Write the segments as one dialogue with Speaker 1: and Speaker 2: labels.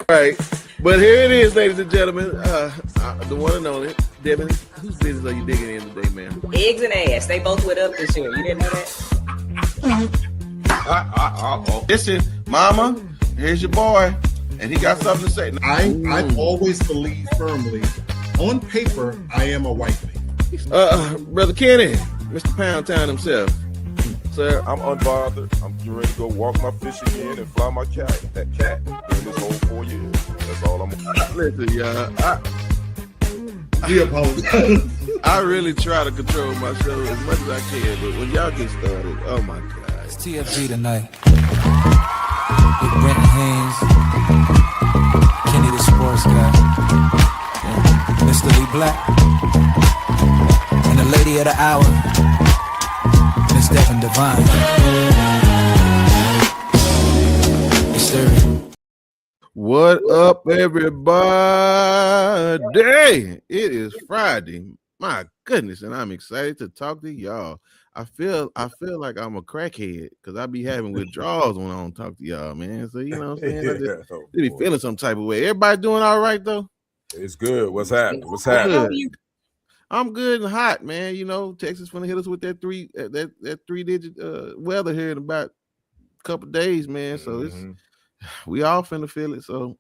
Speaker 1: Right. But here it is, ladies and gentlemen. The one and only. Devin, whose business are you digging in today, man?
Speaker 2: Eggs and ass. They both went up this year. You didn't know that?
Speaker 1: Listen, mama, here's your boy. And he got something to say.
Speaker 3: I've always believed firmly, on paper, I am a white man.
Speaker 1: Brother Kenny, Mr. Pound Town himself. Sir,
Speaker 4: I'm unbothered. I'm getting ready to go walk my fish again and fly my cat. That cat in this whole 4 years. That's all I'm gonna do.
Speaker 1: Listen, y'all.
Speaker 3: We apologize.
Speaker 1: I really try to control my show as much as I can, but when y'all get started, oh my God.
Speaker 5: It's TFG Tonight. With Brent Haynes, Kenny the sports guy, and Mr. Lee Black, and the lady of the hour, Miss Devin Devine. Yes, sir.
Speaker 1: What up, everybody? It is Friday. My goodness, and I'm excited to talk to y'all. I feel like I'm a crackhead because I be having withdrawals when I don't talk to y'all, man. So you know what I'm saying? I just be feeling some type of way. Everybody doing all right though?
Speaker 4: It's good. What's happening? What's happening?
Speaker 1: I'm good and hot, man. You know, Texas finna hit us with that three-digit weather here in about a couple days, man. So it's we all finna feel it. So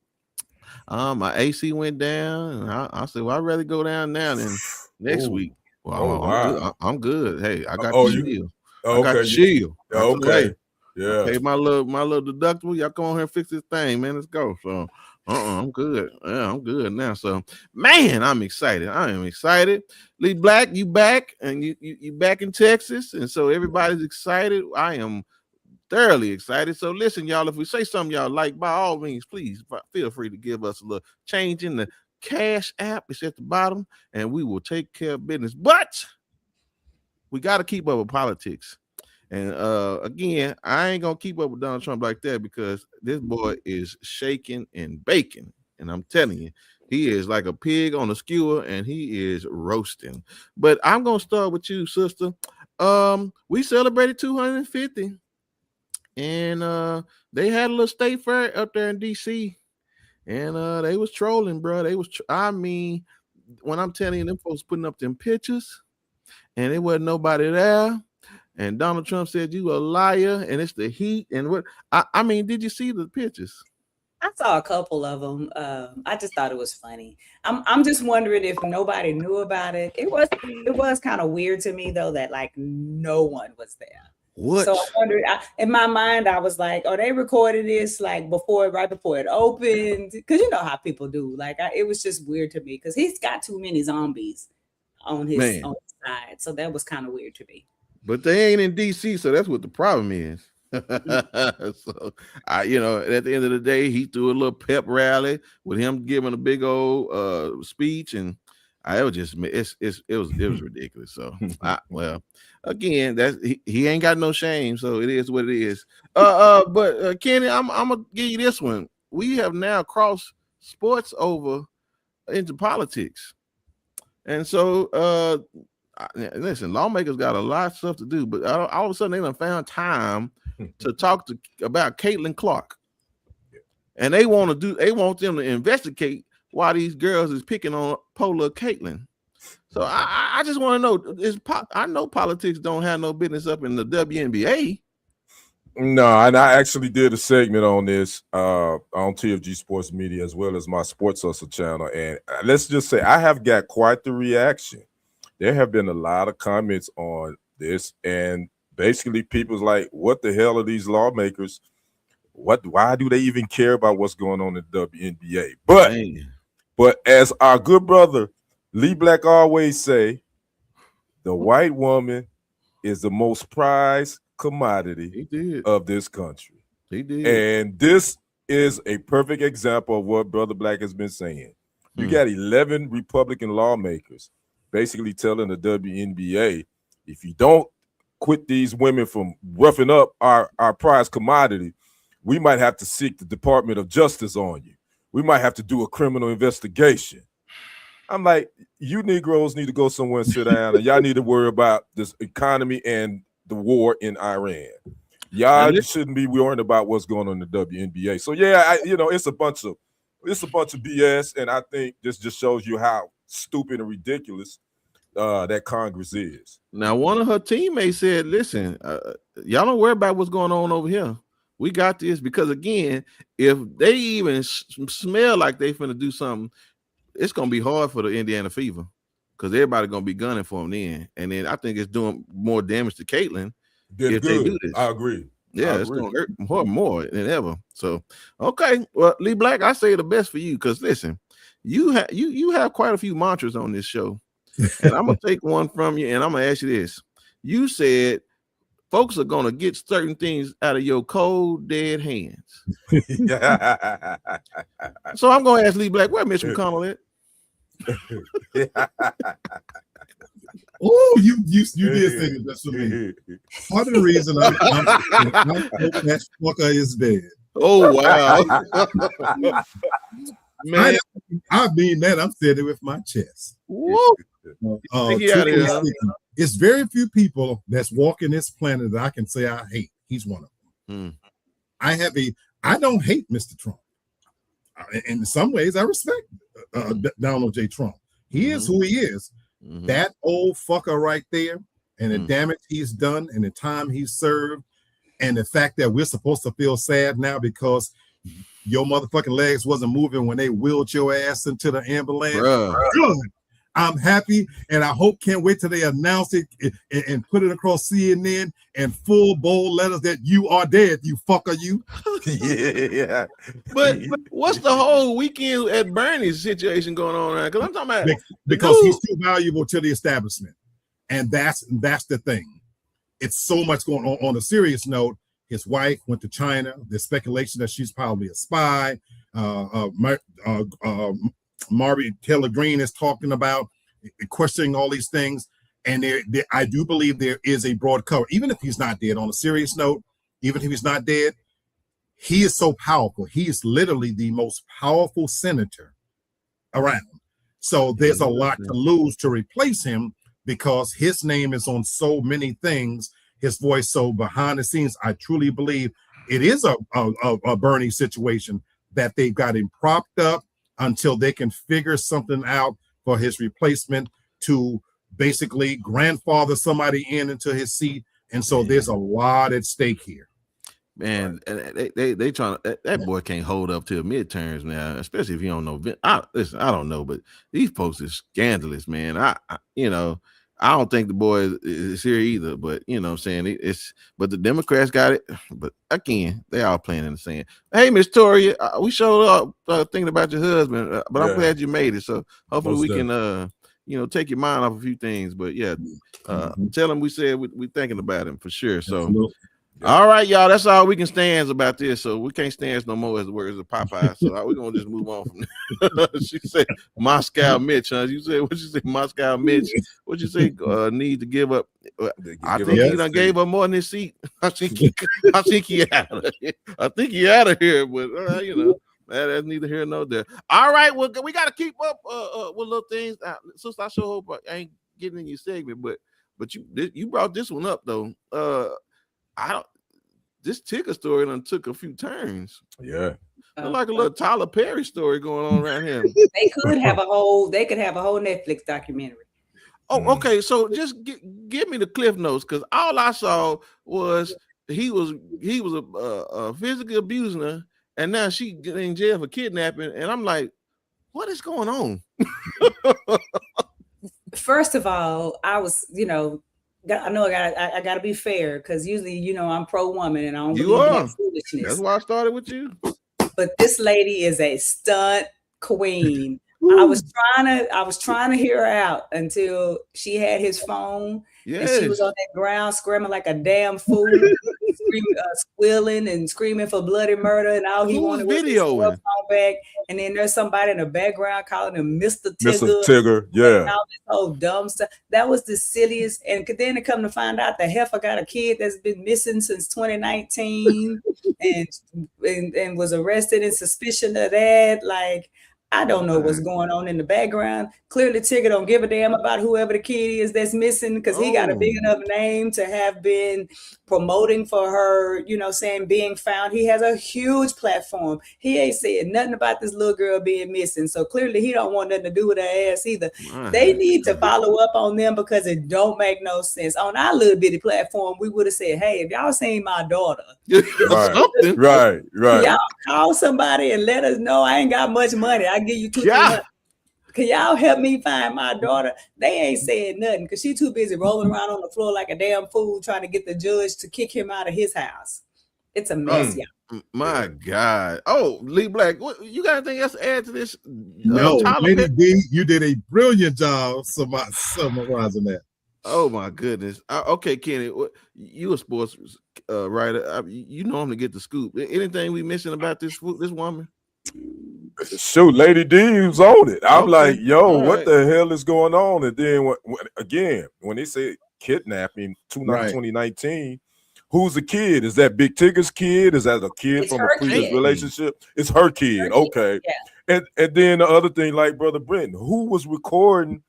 Speaker 1: my AC went down, and I said, well, I'd rather go down now than next week. Well,
Speaker 4: wow.
Speaker 1: I'm good. Hey, I got the shield. I got the shield.
Speaker 4: Okay. Yeah.
Speaker 1: Okay, my little deductible. Y'all come on here and fix this thing, man. Let's go. So I'm good. Yeah, I'm good now. So man, I'm excited. I am excited. Lee Black, you back, and you back in Texas, and so everybody's excited. I am thoroughly excited. So listen, y'all, if we say something y'all like, by all means, please feel free to give us a little change in the Cash app. It's at the bottom, and we will take care of business. But we got to keep up with politics. And again, I ain't gonna keep up with Donald Trump like that because this boy is shaking and baking. And I'm telling you, he is like a pig on a skewer, and he is roasting. But I'm gonna start with you, sister. We celebrated 250, and they had a little state fair up there in DC. And they was trolling, bro. They was, I mean, when I'm telling you, them folks putting up them pictures, and there wasn't nobody there. And Donald Trump said, "You a liar," and it's the heat. And what? I mean, did you see the pictures?
Speaker 2: I saw a couple of them. I just thought it was funny. I'm just wondering if nobody knew about it. It was kind of weird to me though that like no one was there.
Speaker 1: What?
Speaker 2: So I wondered, in my mind, I was like, "Oh, they recorded this like right before it opened," because you know how people do. Like, it was just weird to me because he's got too many zombies on his side, so that was kind of weird to me.
Speaker 1: But they ain't in DC, so that's what the problem is. So you know, at the end of the day, he threw a little pep rally with him giving a big old speech, and it was just it was ridiculous. So well, again, that's he ain't got no shame, so it is what it is. But Kenny, I'm gonna give you this one. We have now crossed sports over into politics, and so listen, lawmakers got a lot of stuff to do, but all of a sudden they done found time to talk about Caitlin Clark, and they want them to investigate why these girls is picking on poor Caitlin. So I just want to know, I know politics don't have no business up in the WNBA.
Speaker 4: No, and I actually did a segment on this on TFG Sports Media as well as my Sports Hustle channel, and let's just say I have got quite the reaction. There have been a lot of comments on this, and basically people's like, what the hell are these lawmakers? Why do they even care about what's going on in the WNBA? But as our good brother Lee Black always say, the white woman is the most prized commodity of this country.
Speaker 1: He did.
Speaker 4: And this is a perfect example of what Brother Black has been saying. You got 11 Republican lawmakers basically telling the WNBA, if you don't quit these women from roughing up our prized commodity, we might have to seek the Department of Justice on you. We might have to do a criminal investigation. I'm like, you Negroes need to go somewhere and sit down, and y'all need to worry about this economy and the war in Iran. Y'all shouldn't be worrying about what's going on in the WNBA. So yeah, it's a bunch of it's a bunch of BS, and I think this just shows you how stupid and ridiculous that Congress is.
Speaker 1: Now, one of her teammates said, "Listen, y'all don't worry about what's going on over here. We got this." Because again, if they even smell like they finna do something, it's gonna be hard for the Indiana Fever because everybody gonna be gunning for them then. And then I think it's doing more damage to Caitlin if they do this.
Speaker 4: I agree.
Speaker 1: Yeah, it's gonna hurt her more than ever. So, okay, well, Lee Black, I say the best for you because listen, you have quite a few mantras on this show, and I'm gonna take one from you, and I'm gonna ask you this: you said folks are gonna get certain things out of your cold dead hands. So I'm gonna ask Lee Black, where Mitch McConnell at?
Speaker 3: Oh, you did say that just for me. Part of the reason I hope that fucker is dead.
Speaker 1: Oh wow, man!
Speaker 3: I mean that I'm saying it with my chest. It's very few people that's walking this planet that I can say I hate. He's one of them. I don't hate Mr. Trump. In some ways, I respect Donald J. Trump. He is who he is. That old fucker right there, and the damage he's done, and the time he's served, and the fact that we're supposed to feel sad now because your motherfucking legs wasn't moving when they wheeled your ass into the ambulance. Good. I'm happy, and I can't wait till they announce it and put it across CNN and full bold letters that you are dead, you fucker, you.
Speaker 1: Yeah. But what's the whole weekend at Bernie's situation going on now? Because I'm talking about
Speaker 3: because he's too valuable to the establishment, and that's the thing. It's so much going on. On a serious note, his wife went to China. There's speculation that she's probably a spy. Marbury Taylor Greene is talking about questioning all these things, and I do believe there is a broad cover. Even if he's not dead, on a serious note, even if he's not dead, he is so powerful. He is literally the most powerful senator around. So there's a lot to lose to replace him because his name is on so many things, his voice. So behind the scenes, I truly believe it is a Bernie situation that they've got him propped up until they can figure something out for his replacement to basically grandfather somebody into his seat. And so there's a lot at stake here.
Speaker 1: Man, they trying to, that boy can't hold up to midterms now, especially if you don't know. Listen, I don't know, but these folks are scandalous, man. I don't think the boy is here either, but you know what I'm saying, but the Democrats got it. But again, they all playing in the sand. Hey, Miss Toria, we showed up thinking about your husband, but I'm glad you made it. So hopefully we can take your mind off a few things. But yeah, tell him we said we thinking about him for sure. So
Speaker 3: Absolutely.
Speaker 1: All right, y'all. That's all we can stand about this. So we can't stand no more as the words of Popeye. So we're gonna just move on from there. She said Moscow Mitch, huh? You said what you say, Moscow Mitch? What you say? Need to give up. I think he done gave up more than his seat. I think he out of here. I think he out of here, but that's neither here nor there. All right, well, we gotta keep up with little things. Sister, I sure hope I ain't getting in your segment, but you brought this one up though. This ticker story done took a few turns.
Speaker 4: Yeah.
Speaker 1: Like a little Tyler Perry story going on around here.
Speaker 2: They could have a whole Netflix documentary.
Speaker 1: Oh, okay. So just give me the cliff notes, because all I saw was he was a physically abusing her, and now she in jail for kidnapping, and I'm like, what is going on?
Speaker 2: First of all, I was, I know I gotta be fair, because usually, I'm pro-woman and I don't believe in that foolishness.
Speaker 1: That's why I started with you.
Speaker 2: But this lady is a stunt queen. I was trying to hear her out until she had his phone. Yes. And she was on that ground screaming like a damn fool, squealing and screaming for bloody murder, and all he wanted was his cell phone back. And then there's somebody in the background calling him Mr. Tigger.
Speaker 4: Mr. Tigger, yeah.
Speaker 2: And all this whole dumb stuff. That was the silliest. And then to come to find out the heifer got a kid that's been missing since 2019 and was arrested in suspicion of that. Like, I don't know what's going on in the background. Clearly, Tigger don't give a damn about whoever the kid is that's missing because he got a big enough name to have been promoting for her, you know, saying being found. He has a huge platform. He ain't said nothing about this little girl being missing. So clearly he don't want nothing to do with her ass either. They need to follow up on them because it don't make no sense. On our little bitty platform, we would have said, hey, if y'all seen my daughter,
Speaker 4: right.
Speaker 2: y'all call somebody and let us know. I ain't got much money. I give you $200. Can y'all help me find my daughter? They ain't saying nothing because she's too busy rolling around on the floor like a damn fool trying to get the judge to kick him out of his house. It's a mess, y'all.
Speaker 1: My God. Oh, Lee Black, what, you got anything else to add to this?
Speaker 3: No, Lady D, you did a brilliant job summarizing that.
Speaker 1: Oh my goodness. Okay, Kenny, you a sports writer. You normally get the scoop. Anything we missing about this woman?
Speaker 4: Shoot, Lady D was on it. I'm like, yo, what the hell is going on? And then when they say kidnapping 2019, who's the kid? Is that Big Tigger's kid? Is that a kid from a previous relationship? It's her kid. Okay. Yeah. And then the other thing, like Brother Brenton, who was recording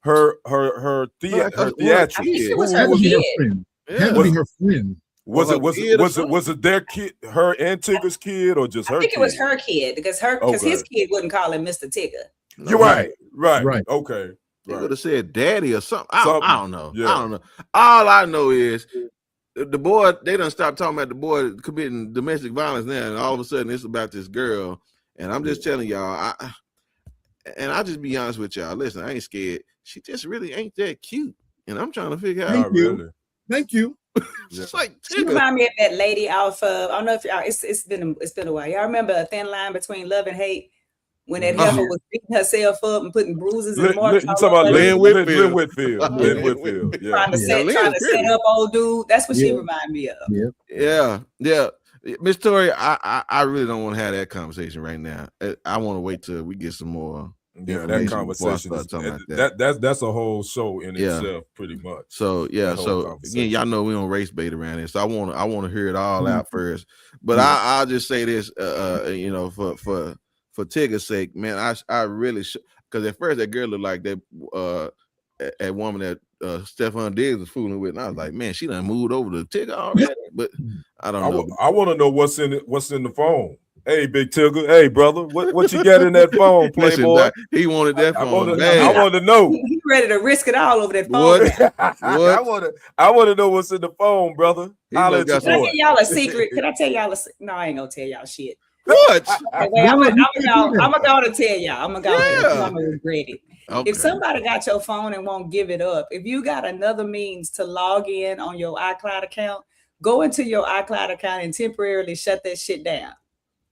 Speaker 4: her theatrics?
Speaker 2: It was her kid.
Speaker 3: Had to be her friend.
Speaker 4: Was it their kid, her and Tigger's kid, or just her?
Speaker 2: I think it was her kid because his kid wouldn't call him Mr. Tigger.
Speaker 4: You're right. Okay.
Speaker 1: They would have said daddy or something. I don't know. Yeah. I don't know. All I know is the boy, they done stopped talking about the boy committing domestic violence now, and all of a sudden it's about this girl. And I'm just telling y'all, I'll just be honest with y'all. Listen, I ain't scared. She just really ain't that cute. And I'm trying to figure out.
Speaker 3: Thank you.
Speaker 1: Just like
Speaker 2: she remind me of that lady off of, I don't know if y'all, it's been a while. Y'all remember A Thin Line Between Love and Hate when that heifer was beating herself up and putting bruises and marks?
Speaker 4: You talking about Lynn Whitfield?
Speaker 2: Lynn Whitfield. Yeah. Trying to set up old dude. That's what she remind me of.
Speaker 1: Yeah. Miss Tori, I really don't want to have that conversation right now. I want to wait till we get some more.
Speaker 4: Yeah, that conversation that's a whole show in itself, pretty much.
Speaker 1: So again, y'all know we don't race bait around here, so I want to hear it all out first. But I'll just say this, you know, for Tigger's sake, man, I really because at first that girl looked like that a woman that Stephon Diggs was fooling with, and I was like, man, she done moved over to Tigger already. But I don't know.
Speaker 4: I want to know what's in the phone. Hey, Big Tigger. Hey, brother. What you got in that phone, Playboy?
Speaker 1: Listen, he wanted that phone.
Speaker 4: I want to know.
Speaker 2: He ready to risk it all over that phone.
Speaker 1: What?
Speaker 4: I want to know what's in the phone, brother.
Speaker 2: Can I tell y'all a secret? Can I tell y'all a secret? No, I ain't gonna tell y'all shit.
Speaker 1: What?
Speaker 2: Wait, I'm gonna go to tell y'all. I'm gonna regret it. Okay. If somebody got your phone and won't give it up, if you got another means to log in on your iCloud account, go into your iCloud account and temporarily shut that shit down.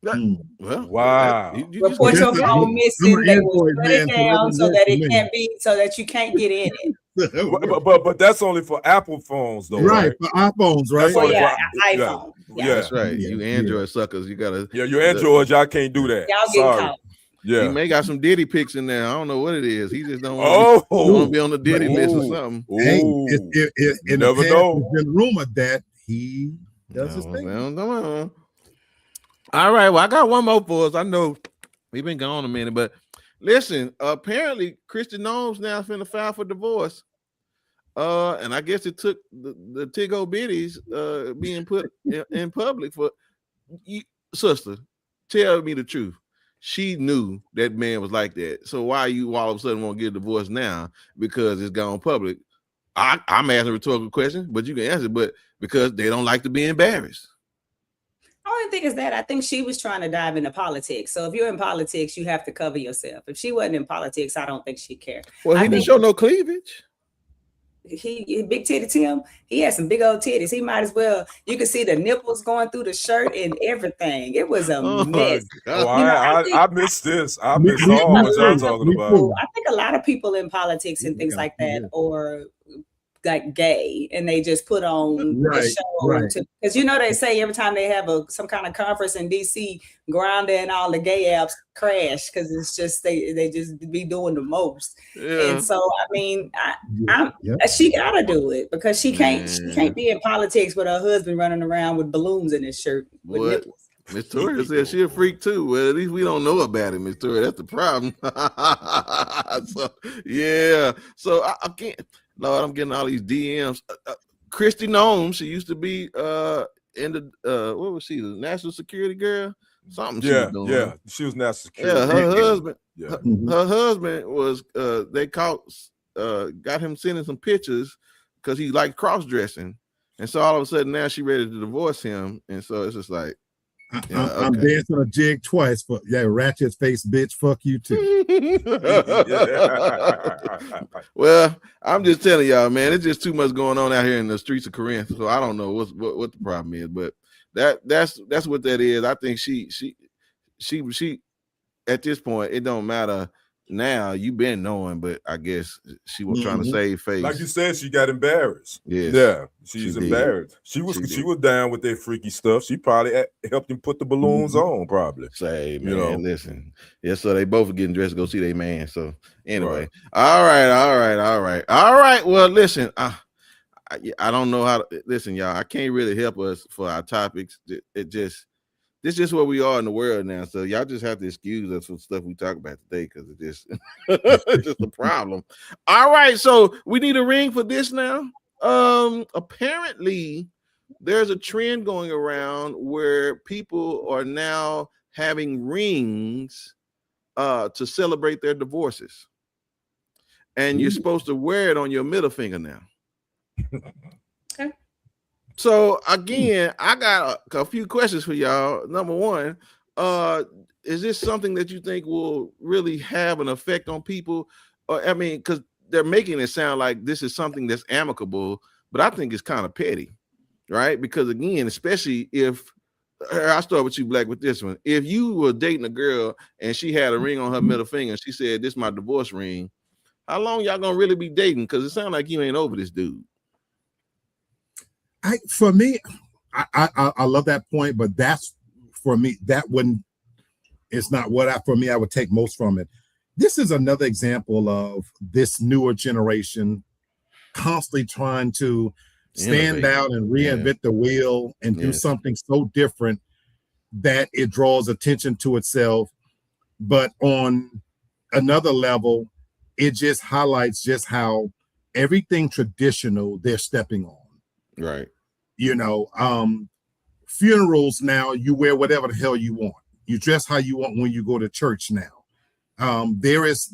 Speaker 1: Well,
Speaker 4: wow.
Speaker 2: Report your phone missing. They will shut it down so that it can't be, so that you can't get in it.
Speaker 4: But that's only for Apple phones, though.
Speaker 3: Right, for iPhones, right?
Speaker 2: iPhone.
Speaker 1: Yeah, that's right. You Android suckers, you gotta.
Speaker 4: Yeah, you Android, y'all can't do that.
Speaker 2: Y'all get caught.
Speaker 1: Yeah, he may got some Diddy pics in there. I don't know what it is. He just don't want to be on the Diddy list or something.
Speaker 3: Hey, in the past, it's been rumored that he does his thing.
Speaker 1: All right, well, I got one more for us. I know we've been gone a minute, but listen, apparently Christian Gnomes now finna file for divorce. And I guess it took the Tiggo Biddies being put in public for sister. Tell me the truth. She knew that man was like that. So why you all of a sudden want to get a divorce now because it's gone public? I'm asking a rhetorical question, but you can answer. But because they don't like to be embarrassed.
Speaker 2: I don't think it's that. I think she was trying to dive into politics. So if you're in politics, you have to cover yourself. If she wasn't in politics, I don't think she'd care.
Speaker 1: Well, he didn't show no cleavage.
Speaker 2: He Big Titty Tim, he had some big old titties. He might as well. You could see the nipples going through the shirt and everything. It was a mess.
Speaker 4: I missed this. I missed all what y'all talking about.
Speaker 2: I think a lot of people in politics and things like that, or like gay, and they just put on the show because you know they say every time they have some kind of conference in DC, Grindr and all the gay apps crash because it's just they just be doing the most. And so I mean, she gotta do it because she can't be in politics with her husband running around with balloons in his shirt with nipples.
Speaker 1: Miss Tori said she a freak too. Well, at least we don't know about it, Miss Tori. That's the problem. So yeah. So I can't. Lord, I'm getting all these DMs. Christy Nome, she used to be in the what was she? The national security girl? Something she was doing.
Speaker 4: Yeah, she was national security.
Speaker 1: Yeah, her husband.
Speaker 4: Yeah.
Speaker 1: Her husband was they got him sending some pictures because he liked cross dressing, and so all of a sudden now she ready to divorce him, and so it's just like. Yeah, okay.
Speaker 3: I'm dancing a jig twice for ratchet face bitch. Fuck you too.
Speaker 1: Well, I'm just telling y'all, man, it's just too much going on out here in the streets of Corinth. So I don't know what the problem is, but that's what that is. I think she at this point, it don't matter now. You've been knowing, but I guess she was trying to save face.
Speaker 4: Like you said, she got embarrassed.
Speaker 1: Yes.
Speaker 4: Yeah, she's embarrassed. She was
Speaker 1: did.
Speaker 4: down with that freaky stuff. She probably helped him put the balloons on, probably.
Speaker 1: Say, man,
Speaker 4: You know.
Speaker 1: listen. Yeah, so they both are getting dressed to go see their man. So anyway,
Speaker 4: Right.
Speaker 1: all right. Well, listen, I don't know how to listen, y'all. I can't really help us for our topics. This is just where we are in the world now. So y'all just have to excuse us for stuff we talk about today because it's just a problem. All right, so we need a ring for this now. Apparently, there's a trend going around where people are now having rings to celebrate their divorces, and you're supposed to wear it on your middle finger now.
Speaker 2: Okay.
Speaker 1: So again, I got a few questions for y'all. Number one, is this something that you think will really have an effect on people? I mean, because they're making it sound like this is something that's amicable, but I think it's kind of petty, right? Because again, especially if I'll start with you, Black, with this one. If you were dating a girl and she had a ring on her middle finger and she said, "This is my divorce ring," how long y'all gonna really be dating? Because it sounds like you ain't over this dude.
Speaker 3: For me, I love that point, but that's for me, that wouldn't, it's not what I would take most from it. This is another example of this newer generation constantly trying to stand out and reinvent the wheel and do something so different that it draws attention to itself. But on another level, it just highlights just how everything traditional they're stepping on.
Speaker 1: Right.
Speaker 3: You know, funerals now, you wear whatever the hell you want. You dress how you want when you go to church now. There is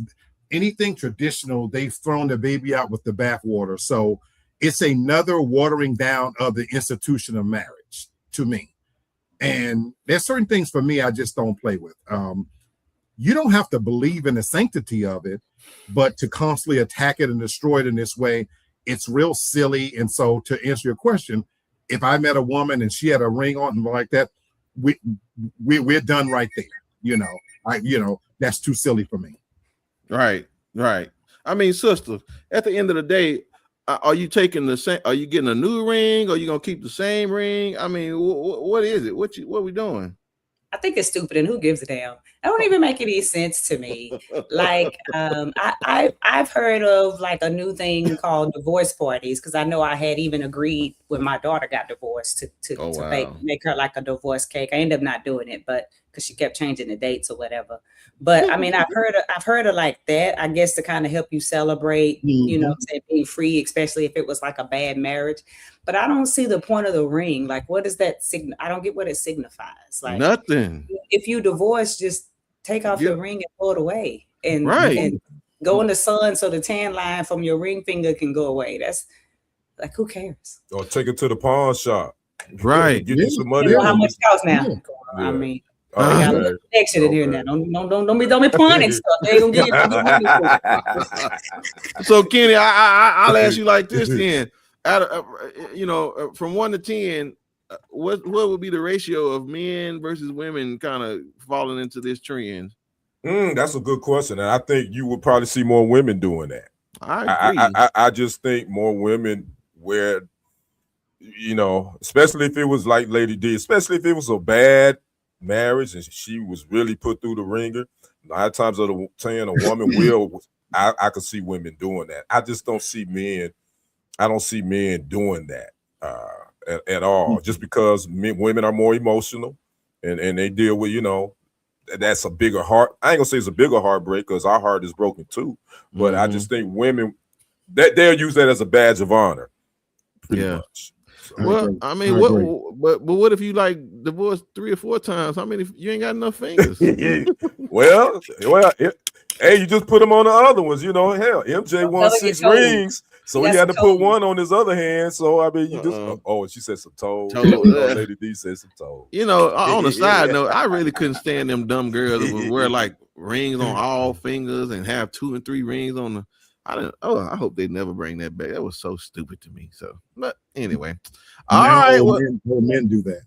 Speaker 3: anything traditional, they've thrown the baby out with the bathwater. So it's another watering down of the institution of marriage to me. And there's certain things for me I just don't play with. You don't have to believe in the sanctity of it, but to constantly attack it and destroy it in this way, it's real silly. And so to answer your question, if I met a woman and she had a ring on and like that, we're done right there. You know, that's too silly for me.
Speaker 1: Right. I mean, sister, at the end of the day, are you taking the same? Are you getting a new ring? Or are you gonna keep the same ring? I mean, what is it? What we doing?
Speaker 2: I think it's stupid, and who gives a damn? It don't even make any sense to me. Like, I've heard of like a new thing called divorce parties, because I know I had even agreed when my daughter got divorced to make her like a divorce cake. I ended up not doing it, but because she kept changing the dates or whatever. But I mean, I've heard of like that, I guess, to kind of help you celebrate, you know, being free, especially if it was like a bad marriage. But I don't see the point of the ring. Like, what does that I don't get what it signifies. Like,
Speaker 1: nothing.
Speaker 2: If you divorce, just take off your ring and throw it away, and go in the sun so the tan line from your ring finger can go away. That's like, who cares?
Speaker 4: Or take it to the pawn shop.
Speaker 1: Right.
Speaker 4: Get you some money.
Speaker 2: You know how much it costs now?
Speaker 4: Yeah.
Speaker 2: I mean, got a connection in here now. Don't be pawning stuff. They ain't gonna give you money for it.
Speaker 1: So Kenny, I'll ask you like this then. From 1 to 10, what would be the ratio of men versus women kind of falling into this trend?
Speaker 4: That's a good question, and I think you would probably see more women doing that.
Speaker 1: I agree.
Speaker 4: I just think more women wear, you know, especially if it was like Lady D, especially if it was a bad marriage and she was really put through the ringer. 9 times out of 10, a woman will. I could see women doing that. I just don't see men. I don't see men doing that at all. Just because women are more emotional, and they deal with, that's a bigger heart. I ain't gonna say it's a bigger heartbreak because our heart is broken too. But I just think women they'll use that as a badge of honor, pretty much. So,
Speaker 1: well, I mean, what if you like divorced 3 or 4 times? How many? You ain't got enough fingers.
Speaker 4: well, hey, you just put them on the other ones. Hell, MJ won 6 rings, so he had to put one on his other hand. So I mean, you just she said some toes. Lady D said some toes.
Speaker 1: On a side note, I really couldn't stand them dumb girls that would wear like rings on all fingers and have 2 and 3 rings on the. I hope they never bring that back. That was so stupid to me. So, but anyway, all right.
Speaker 3: Old men do that.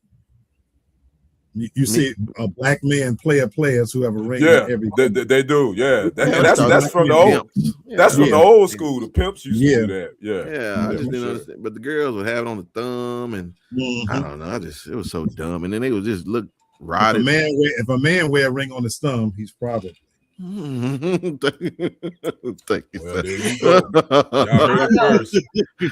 Speaker 3: You see a black man players who have a ring.
Speaker 4: Yeah, they do. Yeah, that's from the old. That's from the old school. The pimps used to do that.
Speaker 1: Yeah. I just didn't understand. But the girls would have it on the thumb, and I don't know. It was so dumb. And then they would just look rotted.
Speaker 3: If a man wear a ring on his thumb, he's probably.
Speaker 1: Thank you.
Speaker 4: Well, there you go.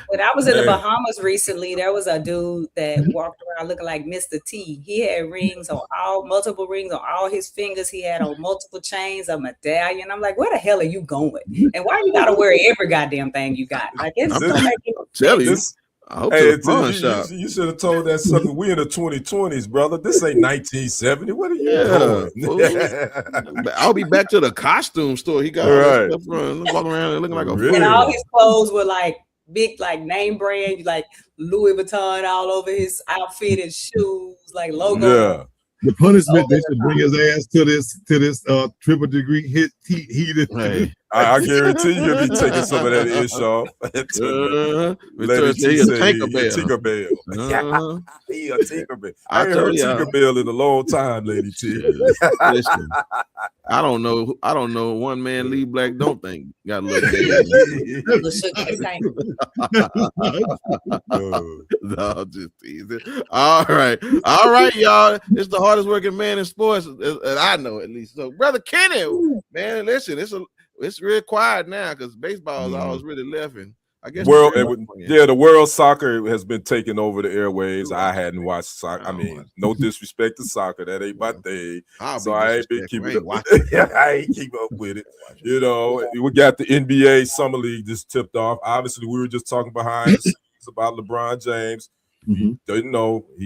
Speaker 2: When I was in the Bahamas recently, there was a dude that walked around looking like Mr. T. He had multiple rings on all his fingers. He had on multiple chains, a medallion. I'm like, where the hell are you going? And why you gotta wear every goddamn thing you got? Like, it's don't make any sense.
Speaker 4: Hey, you should have told that sucker we in the 2020s, brother. This ain't 1970. What are you doing?
Speaker 1: I'll be back to the costume store. He got stuff walking around and looking like a fool.
Speaker 2: And all his clothes were like big, like name brand, like Louis Vuitton all over his outfit and shoes, like logo.
Speaker 4: Yeah.
Speaker 3: The punishment they should bring his ass to this triple degree heat.
Speaker 1: Hey.
Speaker 4: I guarantee you'll be taking some of that ish off. Lady T said Tinkerbell. He a Tinkerbell. I ain't heard Tinkerbell in a long time, Lady T.
Speaker 1: Listen, I don't know one man Lee Black don't think got a little No, just teasing. All right, y'all. It's the hardest working man in sports, and I know at least. So, Brother Kenny, man, listen, it's real quiet now because baseball is always really left, and I guess the world soccer has been taking over the airwaves. I hadn't watched soccer. I mean, no disrespect to soccer, that ain't my thing. So I ain't been keeping up. I ain't keep up with it. We got the NBA Summer League just tipped off. Obviously, we were just talking behind the scenes about LeBron James. He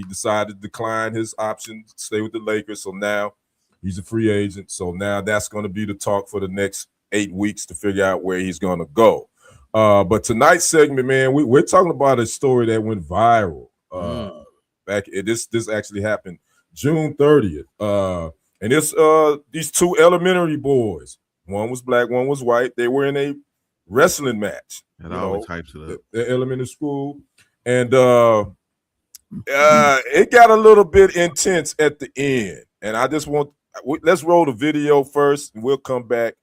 Speaker 1: decided to decline his option to stay with the Lakers. So now he's a free agent. So now that's going to be the talk for the next 8 weeks to figure out where he's going to go. But tonight's segment, man, we're talking about a story that went viral. This actually happened June 30th. And it's these 2 elementary boys. One was black, one was white. They were in a wrestling match. And all types of that.
Speaker 4: The elementary school. And it got a little bit intense at the end. And I just let's roll the video first, and we'll come back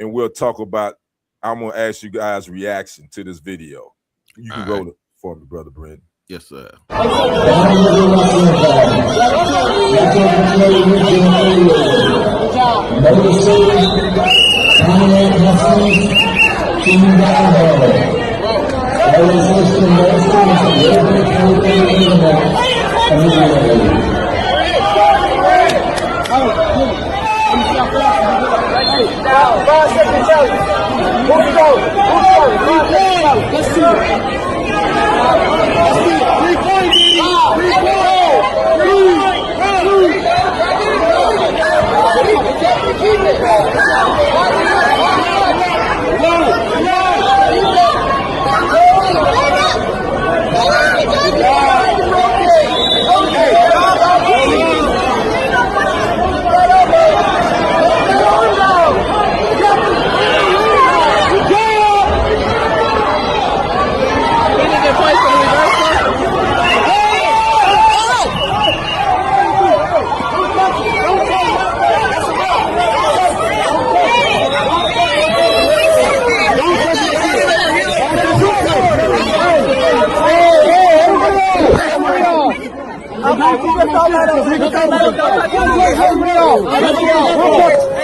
Speaker 4: and we'll talk about. I'm gonna ask you guys' reaction to this video. You can roll it for me, Brother Brent.
Speaker 1: Yes, sir.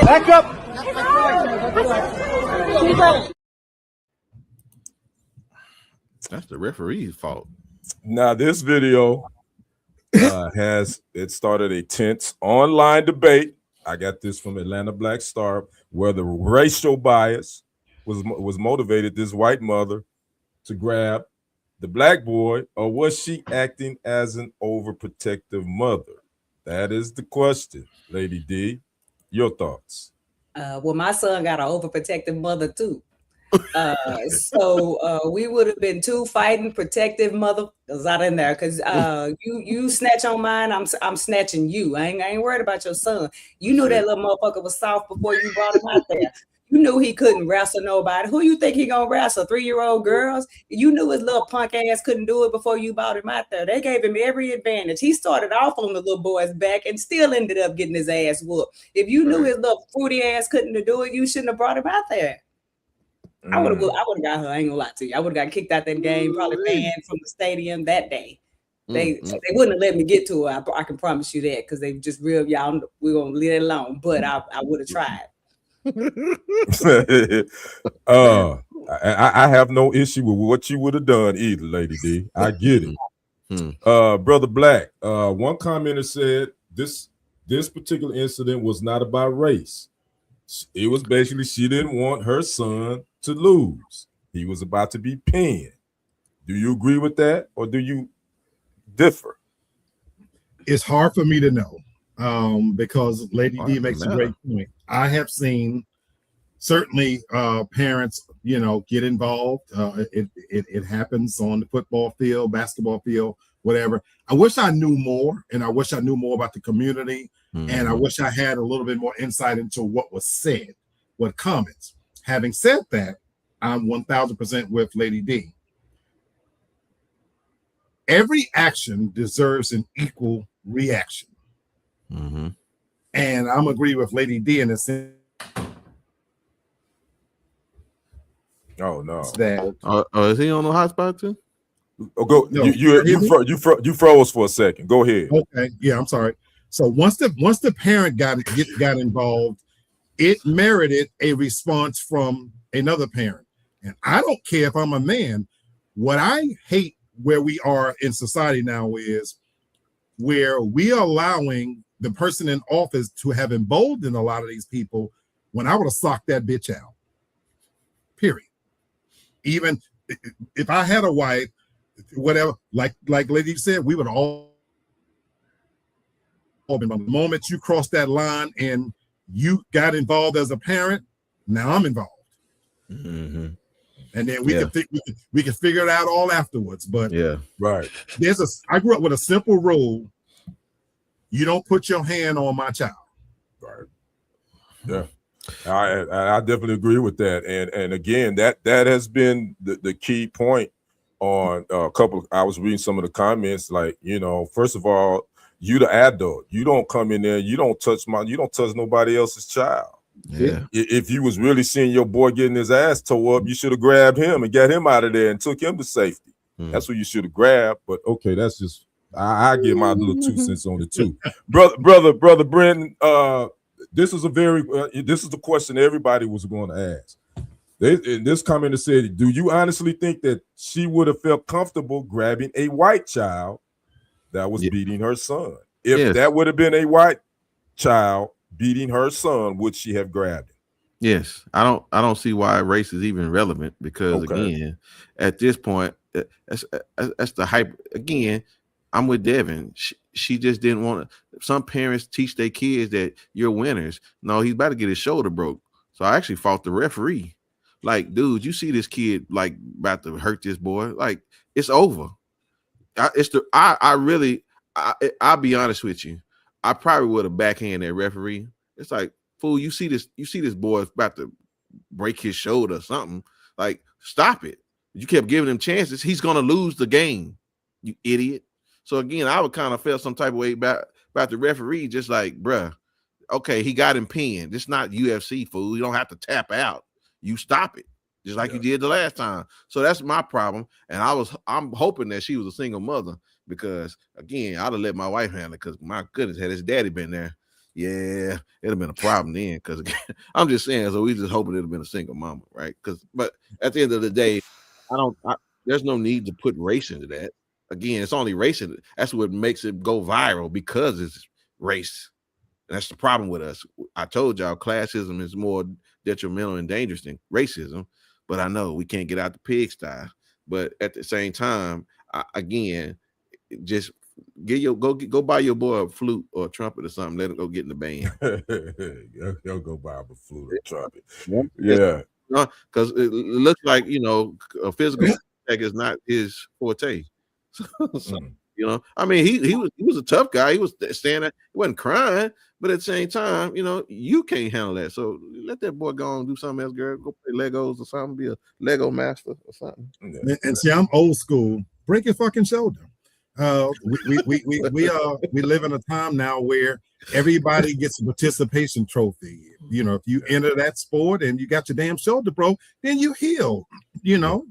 Speaker 6: Back up.
Speaker 1: That's the referee's fault.
Speaker 4: Now this video, has it started a tense online debate. I got this from Atlanta Black Star, where the racial bias was motivated this white mother to grab the black boy, or was she acting as an overprotective mother? That is the question, Lady D. Your thoughts?
Speaker 2: Well, my son got an overprotective mother too. So we would have been two fighting protective motherfuckers out in there, because you snatch on mine, I'm snatching you. I ain't worried about your son. You knew that little motherfucker was soft before you brought him out there. You knew he couldn't wrestle nobody. Who you think he gonna wrestle? 3-year-old girls? You knew his little punk ass couldn't do it before you brought him out there. They gave him every advantage. He started off on the little boy's back and still ended up getting his ass whooped. If you knew his little fruity ass couldn't do it, you shouldn't have brought him out there. I would have got her. I ain't gonna lie to you. I would have got kicked out that game, probably banned from the stadium that day. They wouldn't have let me get to her. I can promise you that, because they just real y'all. We're gonna leave it alone. But I would have tried.
Speaker 4: I have no issue with what you would have done either, Lady D. I get it. Brother Black, one commenter said this particular incident was not about race. It was basically she didn't want her son to lose. He was about to be pinned. Do you agree with that, or do you differ?
Speaker 3: It's hard for me to know, because Lady D makes a great point. I have seen certainly parents, get involved. It happens on the football field, basketball field, whatever. I wish I knew more, and I wish I knew more about the community, and I wish I had a little bit more insight into what was said, what comments. Having said that, I'm 1000% with Lady D. Every action deserves an equal reaction. And I'm agree with Lady D in the sense.
Speaker 4: Oh no!
Speaker 3: That
Speaker 1: is he on the hotspot too?
Speaker 4: Oh, go. No, you froze for a second. Go ahead.
Speaker 3: Okay. Yeah, I'm sorry. So once the parent got involved, it merited a response from another parent. And I don't care if I'm a man. What I hate where we are in society now is where we are allowing the person in office to have emboldened a lot of these people, when I would have socked that bitch out. Period. Even if I had a wife, whatever, like Lady said, we would all been. The moment you crossed that line and you got involved as a parent, now I'm involved. And then we can figure it out all afterwards. But
Speaker 4: right.
Speaker 3: I grew up with a simple rule: you don't put your hand on my child.
Speaker 4: Right. Yeah. I definitely agree with that, and again, that has been the key point on a couple. I was reading some of the comments, like, first of all, you the adult, you don't come in there, you don't touch nobody else's child.
Speaker 1: Yeah.
Speaker 4: If you was really seeing your boy getting his ass tore up, you should have grabbed him and got him out of there and took him to safety. That's what you should have grabbed. But okay, that's just I give my little 2 cents on it too, brother Brenton. This is the question everybody was going to ask. In this commenter said, do you honestly think that she would have felt comfortable grabbing a white child that was beating her son? If that would have been a white child beating her son, would she have grabbed him?
Speaker 1: Yes. I don't see why race is even relevant, because again, at this point, that's the hype. Again, I'm with Devin. She just didn't want to. Some parents teach their kids that you're winners. No, he's about to get his shoulder broke. So I actually fought the referee. Like, dude, you see this kid like about to hurt this boy. Like, it's over. I'll be honest with you. I probably would have backhanded that referee. It's like, fool, you see this boy about to break his shoulder or something. Like, stop it. You kept giving him chances. He's gonna lose the game, you idiot. So again, I would kind of feel some type of way about the referee, just like, bruh, okay, he got him pinned. It's not UFC, fool. You don't have to tap out. You stop it, just like you did the last time. So that's my problem. And I'm hoping that she was a single mother, because again, I'd have let my wife handle it, because my goodness, had his daddy been there, it'd have been a problem then. Because I'm just saying, so we just hoping it'd have been a single mama, right? But at the end of the day, there's no need to put race into that. again, it's only race. That's what makes it go viral, because it's race. And that's the problem with us. I told y'all classism is more detrimental and dangerous than racism, but I know we can't get out the pigsty. But at the same time, again, just go buy your boy a flute or a trumpet or something. Let him go get in the band.
Speaker 4: He'll go buy a flute or trumpet.
Speaker 1: Yeah, because it looks like, you know, a physical attack is not his forte. So, you know, I mean, he was a tough guy. He was standing, he wasn't crying, but at the same time, you know, you can't handle that. So let that boy go and do something else, girl. Go play Legos or something. Be a Lego master or something.
Speaker 3: And see, I'm old school. Break your fucking shoulder. We live in a time now where everybody gets a participation trophy. You know, if you enter that sport and you got your damn shoulder broke, then you heal. You know.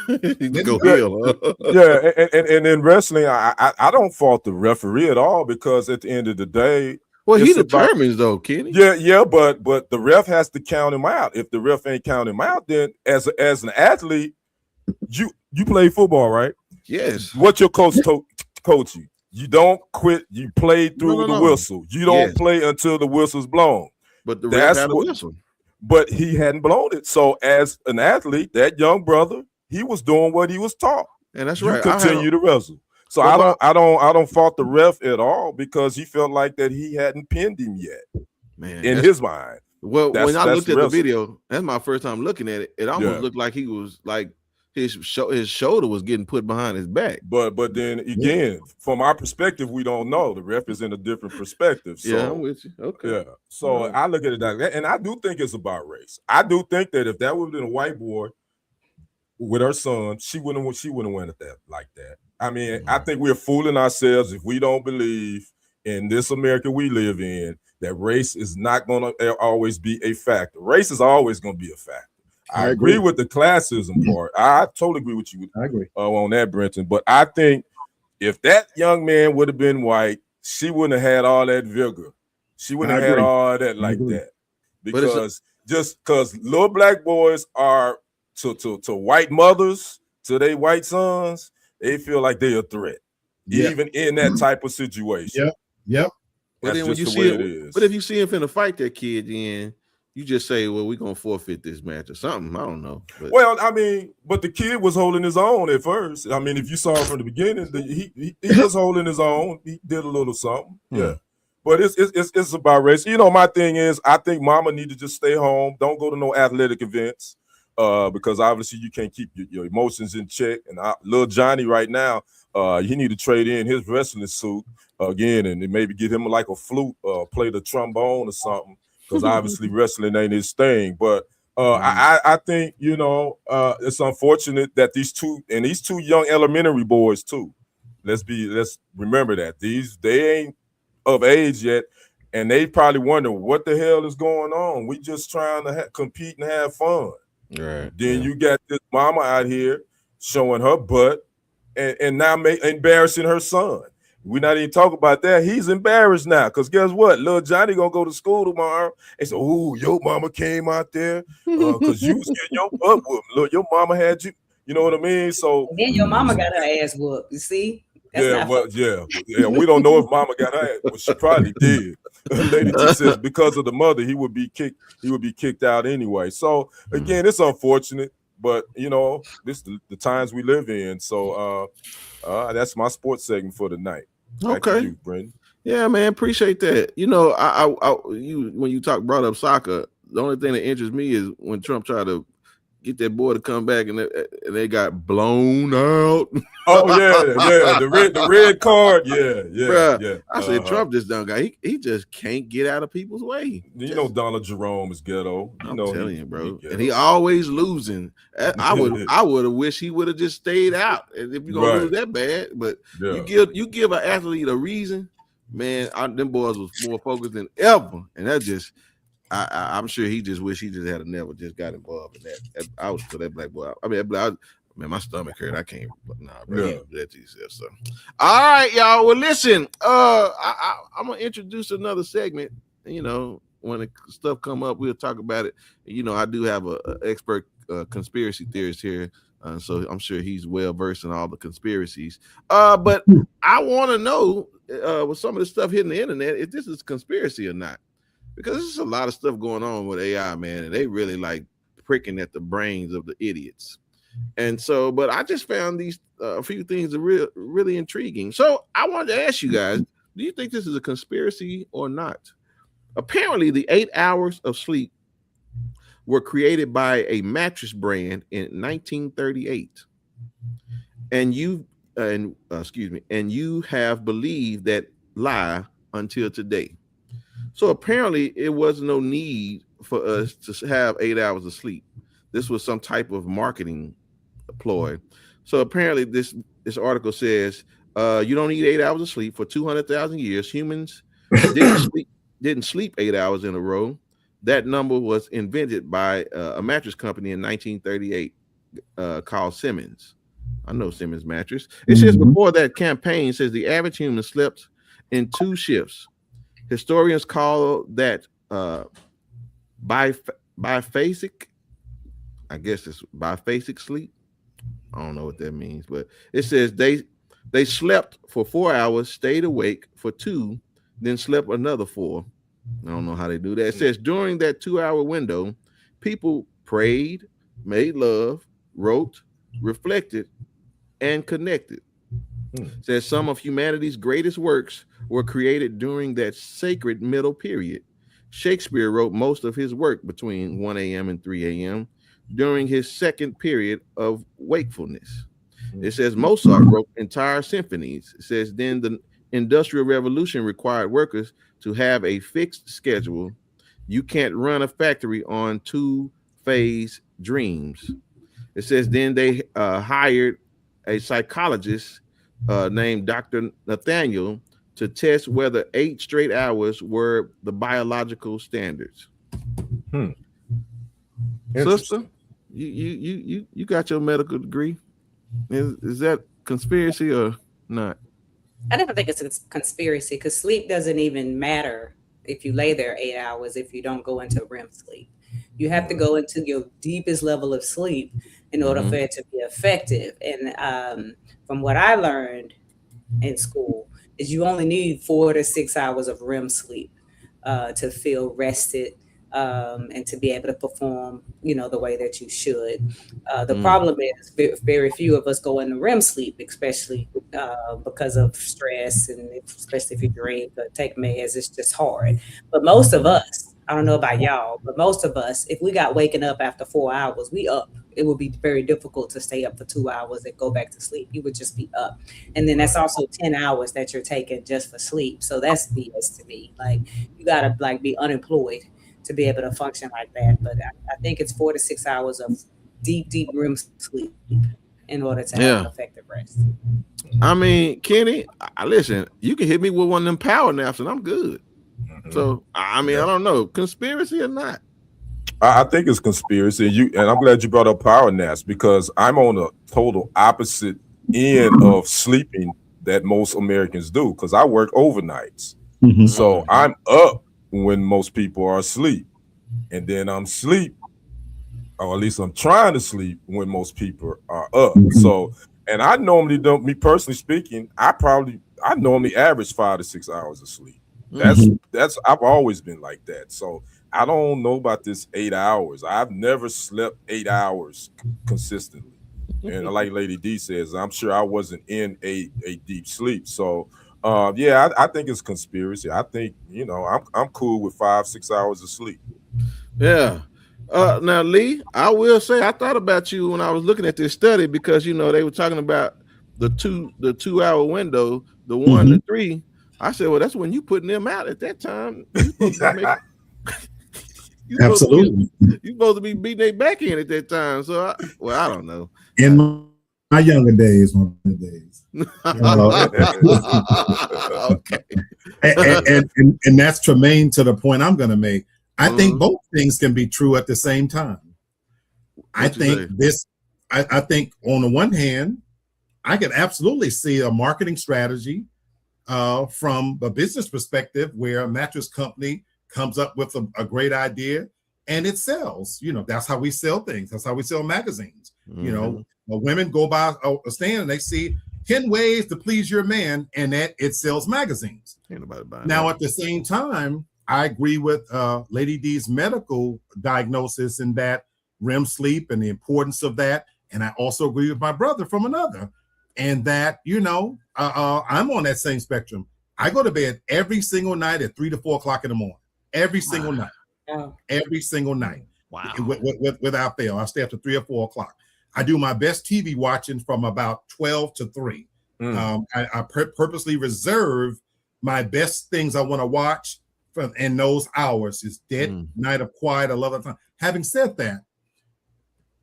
Speaker 1: Go heal.
Speaker 4: Yeah, and in wrestling, I don't fault the referee at all, because at the end of the day,
Speaker 1: well, he determines though, Kenny.
Speaker 4: Yeah, but the ref has to count him out. If the ref ain't count him out, then as an athlete, you play football, right?
Speaker 1: Yes.
Speaker 4: What your coach coach you? You don't quit. You play through the whistle. You don't play until the whistle's blown.
Speaker 1: But the ref had a whistle.
Speaker 4: But he hadn't blown it. So as an athlete, that young brother, he was doing what he was taught.
Speaker 1: And that's
Speaker 4: you
Speaker 1: right.
Speaker 4: Continue to wrestle. So I don't fault the ref at all, because he felt like that he hadn't pinned him yet.
Speaker 1: Man,
Speaker 4: in his mind.
Speaker 1: Well, when I looked at the video, that's my first time looking at it. It almost looked like he was like his shoulder was getting put behind his back.
Speaker 4: But then again, from our perspective, we don't know. The ref is in a different perspective. So,
Speaker 1: yeah, I'm with you. Okay.
Speaker 4: Yeah. So I look at it like that, and I do think it's about race. I do think that if that would have been a white boy with her son, she wouldn't win at that like that. I mean, I think we're fooling ourselves if we don't believe in this America we live in that race is not going to always be a factor. Race is always going to be a factor. I agree with the classism part. I totally agree with you.
Speaker 3: I agree
Speaker 4: on that, Brenton. But I think if that young man would have been white, she wouldn't have had all that vigor. She wouldn't have had all that like that. Because just because little black boys are to white mothers, to their white sons, they feel like they're a threat, even in that type of situation.
Speaker 3: Yep.
Speaker 1: But then when you see it, but if you see him finna fight that kid, then you just say, well, we're gonna forfeit this match or something. I don't know. But.
Speaker 4: Well, I mean, but the kid was holding his own at first. I mean, if you saw from the beginning, he was holding his own. He did a little something. Yeah. But it's about race. You know, my thing is, I think mama need to just stay home. Don't go to no athletic events. Because obviously you can't keep your emotions in check. And little Johnny right now, he need to trade in his wrestling suit again, and maybe get him like a flute, play the trombone or something. Because obviously wrestling ain't his thing. But I think, you know, it's unfortunate that these two young elementary boys too. Let's remember that they ain't of age yet, and they probably wonder what the hell is going on. We just trying to compete and have fun.
Speaker 1: Right.
Speaker 4: Then you got this mama out here showing her butt and now embarrassing her son. We're not even talking about that. He's embarrassed now, because guess what? Little Johnny gonna go to school tomorrow and say, "Oh, your mama came out there because you was getting your butt whooped. Look, your mama had you." You know what I mean? So
Speaker 2: then your mama got her ass whooped. You see? That's
Speaker 4: yeah. We don't know if mama got her ass, but she probably did. Lady T says because of the mother, he would be kicked out anyway. So again, it's unfortunate, but you know, this the times we live in. So that's my sports segment for tonight. Back to you, Brendan.
Speaker 1: Yeah, man, appreciate that. You know, when you brought up soccer, the only thing that interests me is when Trump tried to get that boy to come back and they got blown out.
Speaker 4: Oh yeah, the red card, yeah.
Speaker 1: Bruh, I said Trump just done guy. He just can't get out of people's way.
Speaker 4: You know, Donald Jerome is ghetto.
Speaker 1: I'm telling you, bro, and he always losing. I would have wished he would have just stayed out. And if you're gonna lose that bad, but you give an athlete a reason, man. Them boys was more focused than ever, and that just. I'm sure he just wish he just had never just got involved in that. I was for that black boy. I mean, man, my stomach hurt. I can't. Nah, bro. Yeah. That to yourself. So, all right, y'all. Well, listen. I'm gonna introduce another segment. You know, when the stuff come up, we'll talk about it. You know, I do have an expert conspiracy theorist here, so I'm sure he's well versed in all the conspiracies. But I want to know with some of the stuff hitting the internet if this is conspiracy or not, because there's a lot of stuff going on with AI, man, and they really like pricking at the brains of the idiots. And so, but I just found these a few things are really intriguing. So I wanted to ask you guys, do you think this is a conspiracy or not? Apparently, the 8 hours of sleep were created by a mattress brand in 1938, and you have believed that lie until today. So apparently, it was no need for us to have 8 hours of sleep. This was some type of marketing ploy. So apparently, this article says you don't need 8 hours of sleep. For 200,000 years, humans didn't sleep 8 hours in a row. That number was invented by a mattress company in 1938 called Simmons. I know Simmons mattress. It says before that campaign, says the average human slept in 2 shifts. Historians call that biphasic. I guess it's biphasic sleep. I don't know what that means, but it says they slept for 4 hours, stayed awake for 2, then slept another 4. I don't know how they do that. It says during that 2-hour window, people prayed, made love, wrote, reflected, and connected. It says some of humanity's greatest works were created during that sacred middle period. Shakespeare wrote most of his work between 1 a.m. and 3 a.m. during his second period of wakefulness. It says Mozart wrote entire symphonies. It says then the Industrial Revolution required workers to have a fixed schedule. You can't run a factory on 2-phase dreams. It says then they hired a psychologist named Dr. Nathaniel to test whether 8 straight hours were the biological standards. Sister, you got your medical degree. Is that conspiracy or not?
Speaker 2: I never think it's a conspiracy because sleep doesn't even matter if you lay there 8 hours if you don't go into REM sleep. You have to go into your deepest level of sleep in order for it to be effective. And from what I learned in school is you only need 4 to 6 hours of REM sleep to feel rested and to be able to perform, the way that you should. The problem is very few of us go into REM sleep, especially because of stress, and especially if you drink or take meds, it's just hard. But most of us, I don't know about y'all, but most of us, if we got waking up after 4 hours, we up. It would be very difficult to stay up for 2 hours and go back to sleep. You would just be up. And then that's also 10 hours that you're taking just for sleep. So that's BS to me. Like, you gotta be unemployed to be able to function like that. But I think it's 4 to 6 hours of deep REM sleep in order to have an effective rest.
Speaker 1: I mean, Kenny, listen, you can hit me with one of them power naps and I'm good. So, I mean, I don't know, conspiracy or not.
Speaker 4: I think it's conspiracy, and I'm glad you brought up power naps because I'm on a total opposite end of sleeping that most Americans do because I work overnights. So I'm up when most people are asleep, and then I'm asleep, or at least I'm trying to sleep when most people are up. So, and I normally don't, me personally speaking, I normally average 5 to 6 hours of sleep. That's I've always been like that. So I don't know about this 8 hours. I've never slept 8 hours consistently. And like Lady D says, I'm sure I wasn't in a deep sleep. So I think it's conspiracy. I think, I'm cool with 5-6 hours of sleep.
Speaker 1: Yeah. Now, Lee, I will say I thought about you when I was looking at this study because they were talking about the 2 hour window, the 1 to 3. I said, well, that's when you putting them out at that time.
Speaker 3: Absolutely.
Speaker 1: You're supposed to be beating their back in at that time. So, I don't know.
Speaker 3: In my younger days.
Speaker 1: Okay.
Speaker 3: And that's germane to the point I'm going to make. I think both things can be true at the same time. I think on the one hand, I could absolutely see a marketing strategy from a business perspective where a mattress company comes up with a great idea and it sells. That's how we sell things. That's how we sell magazines. Women go by a stand and they see 10 ways to please your man, and that it sells magazines. Now, at the same time, I agree with Lady D's medical diagnosis in that REM sleep and the importance of that. And I also agree with my brother from another, and that, I'm on that same spectrum. I go to bed every single night at 3 to 4 o'clock in the morning, every single night, every single night. Wow. Without fail. I stay up to 3 or 4 o'clock. I do my best TV watching from about 12 to 3. I purposely reserve my best things I want to watch in those hours. It's dead night of quiet. I love that time. Having said that,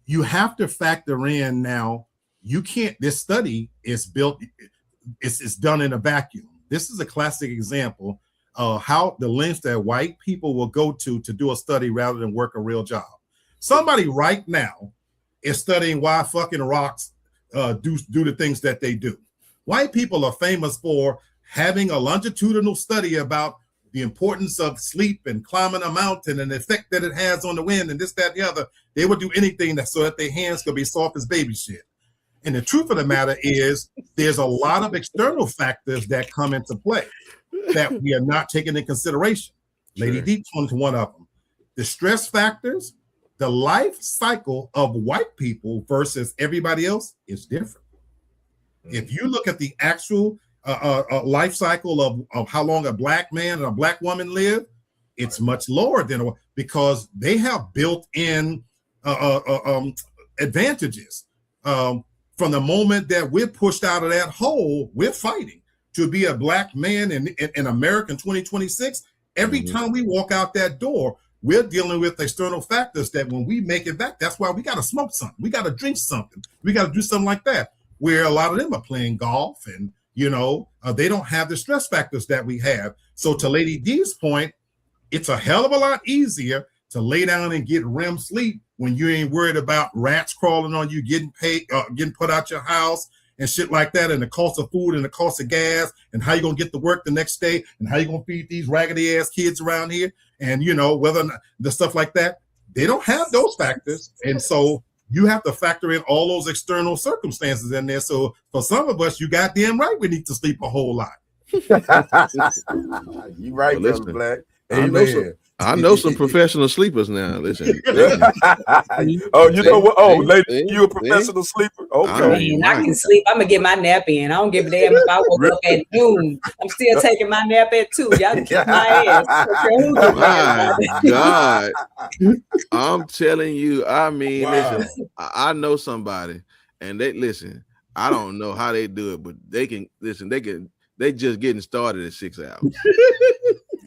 Speaker 3: you have to factor in now, this study is built, it's done in a vacuum. This is a classic example of how the lengths that white people will go to do a study rather than work a real job. Somebody right now is studying why fucking rocks do the things that they do. White people are famous for having a longitudinal study about the importance of sleep and climbing a mountain and the effect that it has on the wind and this, that, and the other. They would do anything so that their hands could be soft as baby shit. And the truth of the matter is there's a lot of external factors that come into play that we are not taking into consideration. Sure. Lady D pointed to one of them. The stress factors, the life cycle of white people versus everybody else is different. If you look at the actual life cycle of how long a black man and a black woman live, it's much lower than, because they have built-in advantages. From the moment that we're pushed out of that hole, we're fighting to be a black man in America in 2026. Every time we walk out that door, we're dealing with external factors that when we make it back, that's why we got to smoke something. We got to drink something. We got to do something like that, where a lot of them are playing golf and, they don't have the stress factors that we have. So to Lady D's point, it's a hell of a lot easier to lay down and get REM sleep when you ain't worried about rats crawling on you, getting put out your house and shit like that, and the cost of food and the cost of gas and how you going to get to work the next day and how you going to feed these raggedy ass kids around here. And, whether or not the stuff like that, they don't have those factors. And so you have to factor in all those external circumstances in there. So for some of us, you goddamn right, we need to sleep a whole lot.
Speaker 4: You right,
Speaker 1: well,
Speaker 4: Brother Black.
Speaker 1: I know some professional sleepers now. Listen.
Speaker 4: Oh, you know what? Oh, lady, you a professional sleeper? Okay.
Speaker 2: I can sleep. I'm gonna get my nap in. I don't give a damn if I woke up at noon. I'm still taking my nap at 2. Y'all can kick my ass.
Speaker 1: My God. I'm telling you, listen, I know somebody, and I don't know how they do it, but they just getting started at 6 hours.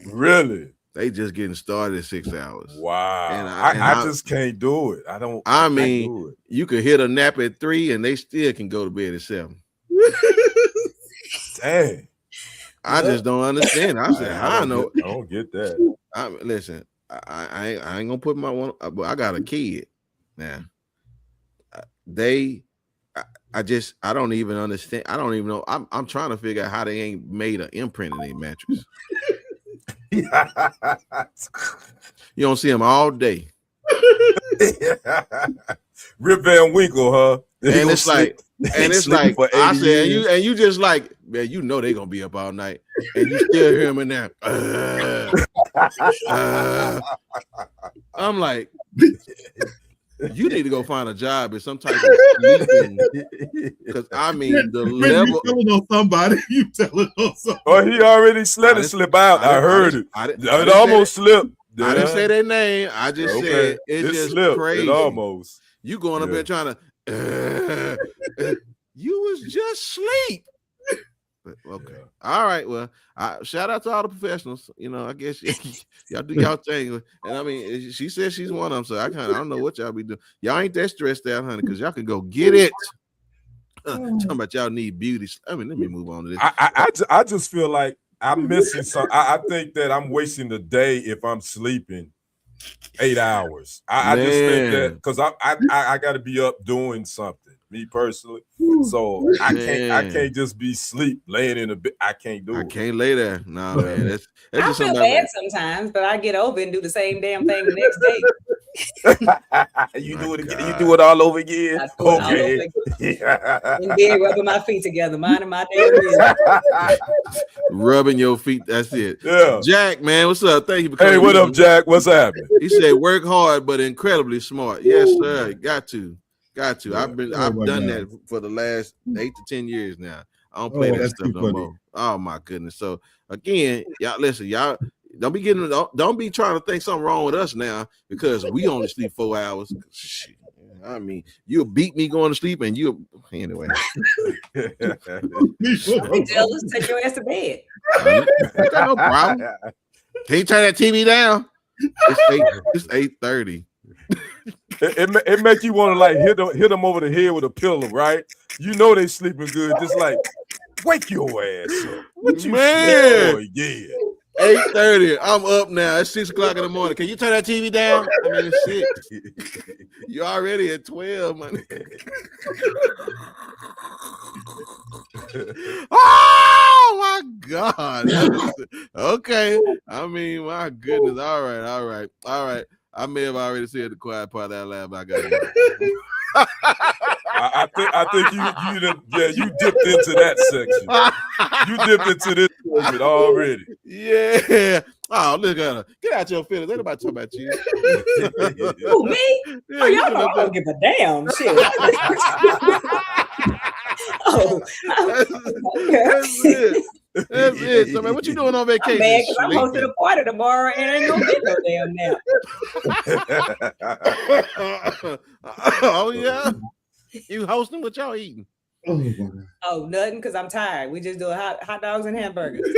Speaker 4: Really?
Speaker 1: They just getting started at 6 hours.
Speaker 4: Wow. And I just can't do it.
Speaker 1: You could hit a nap at 3 and they still can go to bed at 7.
Speaker 4: Dang.
Speaker 1: I just don't understand. I said, I don't
Speaker 4: get that.
Speaker 1: Listen, I ain't gonna put my one, but I got a kid now. I don't even understand. I don't even know. I'm trying to figure out how they ain't made an imprint in their mattress. You don't see them all day.
Speaker 4: Rip Van Winkle, huh?
Speaker 1: And it's like I said, you just like, man, they gonna be up all night, and you still hear them in there. I'm like, you need to go find a job in some type of sleeping, because the level.
Speaker 3: You telling on somebody, you telling on somebody.
Speaker 4: Oh, he already let it slip out. I heard it. It almost slipped.
Speaker 1: I didn't say their name. I just said it just slipped. Crazy.
Speaker 4: It almost.
Speaker 1: You going up there trying to. You was just asleep. Okay. All right. Well, shout out to all the professionals. I guess y'all do y'all thing. And she said she's one of them. So I don't know what y'all be doing. Y'all ain't that stressed out, honey, because y'all can go get it. Talking about y'all need beauty. Let me move on to this.
Speaker 4: I just feel like I'm missing something. I think that I'm wasting the day if I'm sleeping 8 hours. I just think that because I got to be up doing something, me personally. So I can't just be laying in a bed. I can't do it.
Speaker 1: I can't lay there. No, man. That's
Speaker 2: I
Speaker 1: just
Speaker 2: feel
Speaker 1: something
Speaker 2: bad sometimes, but I get over and do the same damn thing the next day.
Speaker 4: You do it again. You do it all over again.
Speaker 2: I do it all over again. And then rubbing my feet together, minding my damn business.
Speaker 1: Rubbing your feet. That's it.
Speaker 4: Yeah.
Speaker 1: Jack, man, what's up? Thank you for coming.
Speaker 4: Hey, what up, Jack? What's happening?
Speaker 1: He said, "Work hard, but incredibly smart." Yes, sir. Got to.
Speaker 4: Yeah.
Speaker 1: I've done that for the last 8 to 10 years now. I don't play that stuff no more. Oh my goodness. So again, y'all listen, y'all don't be trying to think something wrong with us now because we only sleep 4 hours. Shit. I mean, you'll beat me going to sleep, and anyway.
Speaker 2: I'm jealous. Take your ass to bed.
Speaker 1: I got no problem. Can you turn that TV down? It's 8:30.
Speaker 4: It make you want to like hit them over the head with a pillow, right? You know they sleeping good, just like wake your ass up. What you
Speaker 1: Man?
Speaker 4: Yeah.
Speaker 1: 8:30. I'm up now. It's 6 o'clock in the morning. Can you turn that TV down? I mean, shit. You already at 12, man. Oh my God. Okay. I mean, my goodness. All right. I may have already said the quiet part out loud, but I got it.
Speaker 4: I think you dipped into that section. You dipped into this segment already.
Speaker 1: Yeah. Oh, look at her. Get out your feelings. Ain't nobody talking about you.
Speaker 2: Who, me?
Speaker 1: Yeah,
Speaker 2: Oh, y'all know I don't give a damn. Shit.
Speaker 1: That's it. So, man, what you doing on vacation?
Speaker 2: I'm mad because I'm hosting a party tomorrow and ain't no damn nap.
Speaker 1: Oh, yeah? You hosting? What y'all eating?
Speaker 2: Oh, nothing, because I'm tired. We just do hot dogs and hamburgers.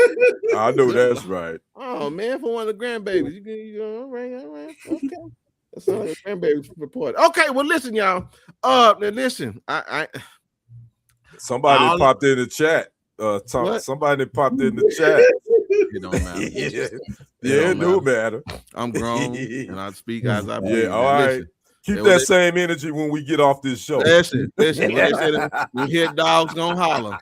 Speaker 4: I know that's right.
Speaker 1: Oh, man, for one of the grandbabies. You all right. Okay. That's all the grandbaby report. Okay, well, listen, y'all. Now listen,
Speaker 4: Somebody popped in the chat. Somebody popped in the chat.
Speaker 1: It don't matter.
Speaker 4: It do matter.
Speaker 1: I'm grown and I speak as I please.
Speaker 4: Yeah, all right.
Speaker 1: Listen,
Speaker 4: keep that same energy when we get off this show.
Speaker 1: Listen. When they say we hit dogs gonna holler.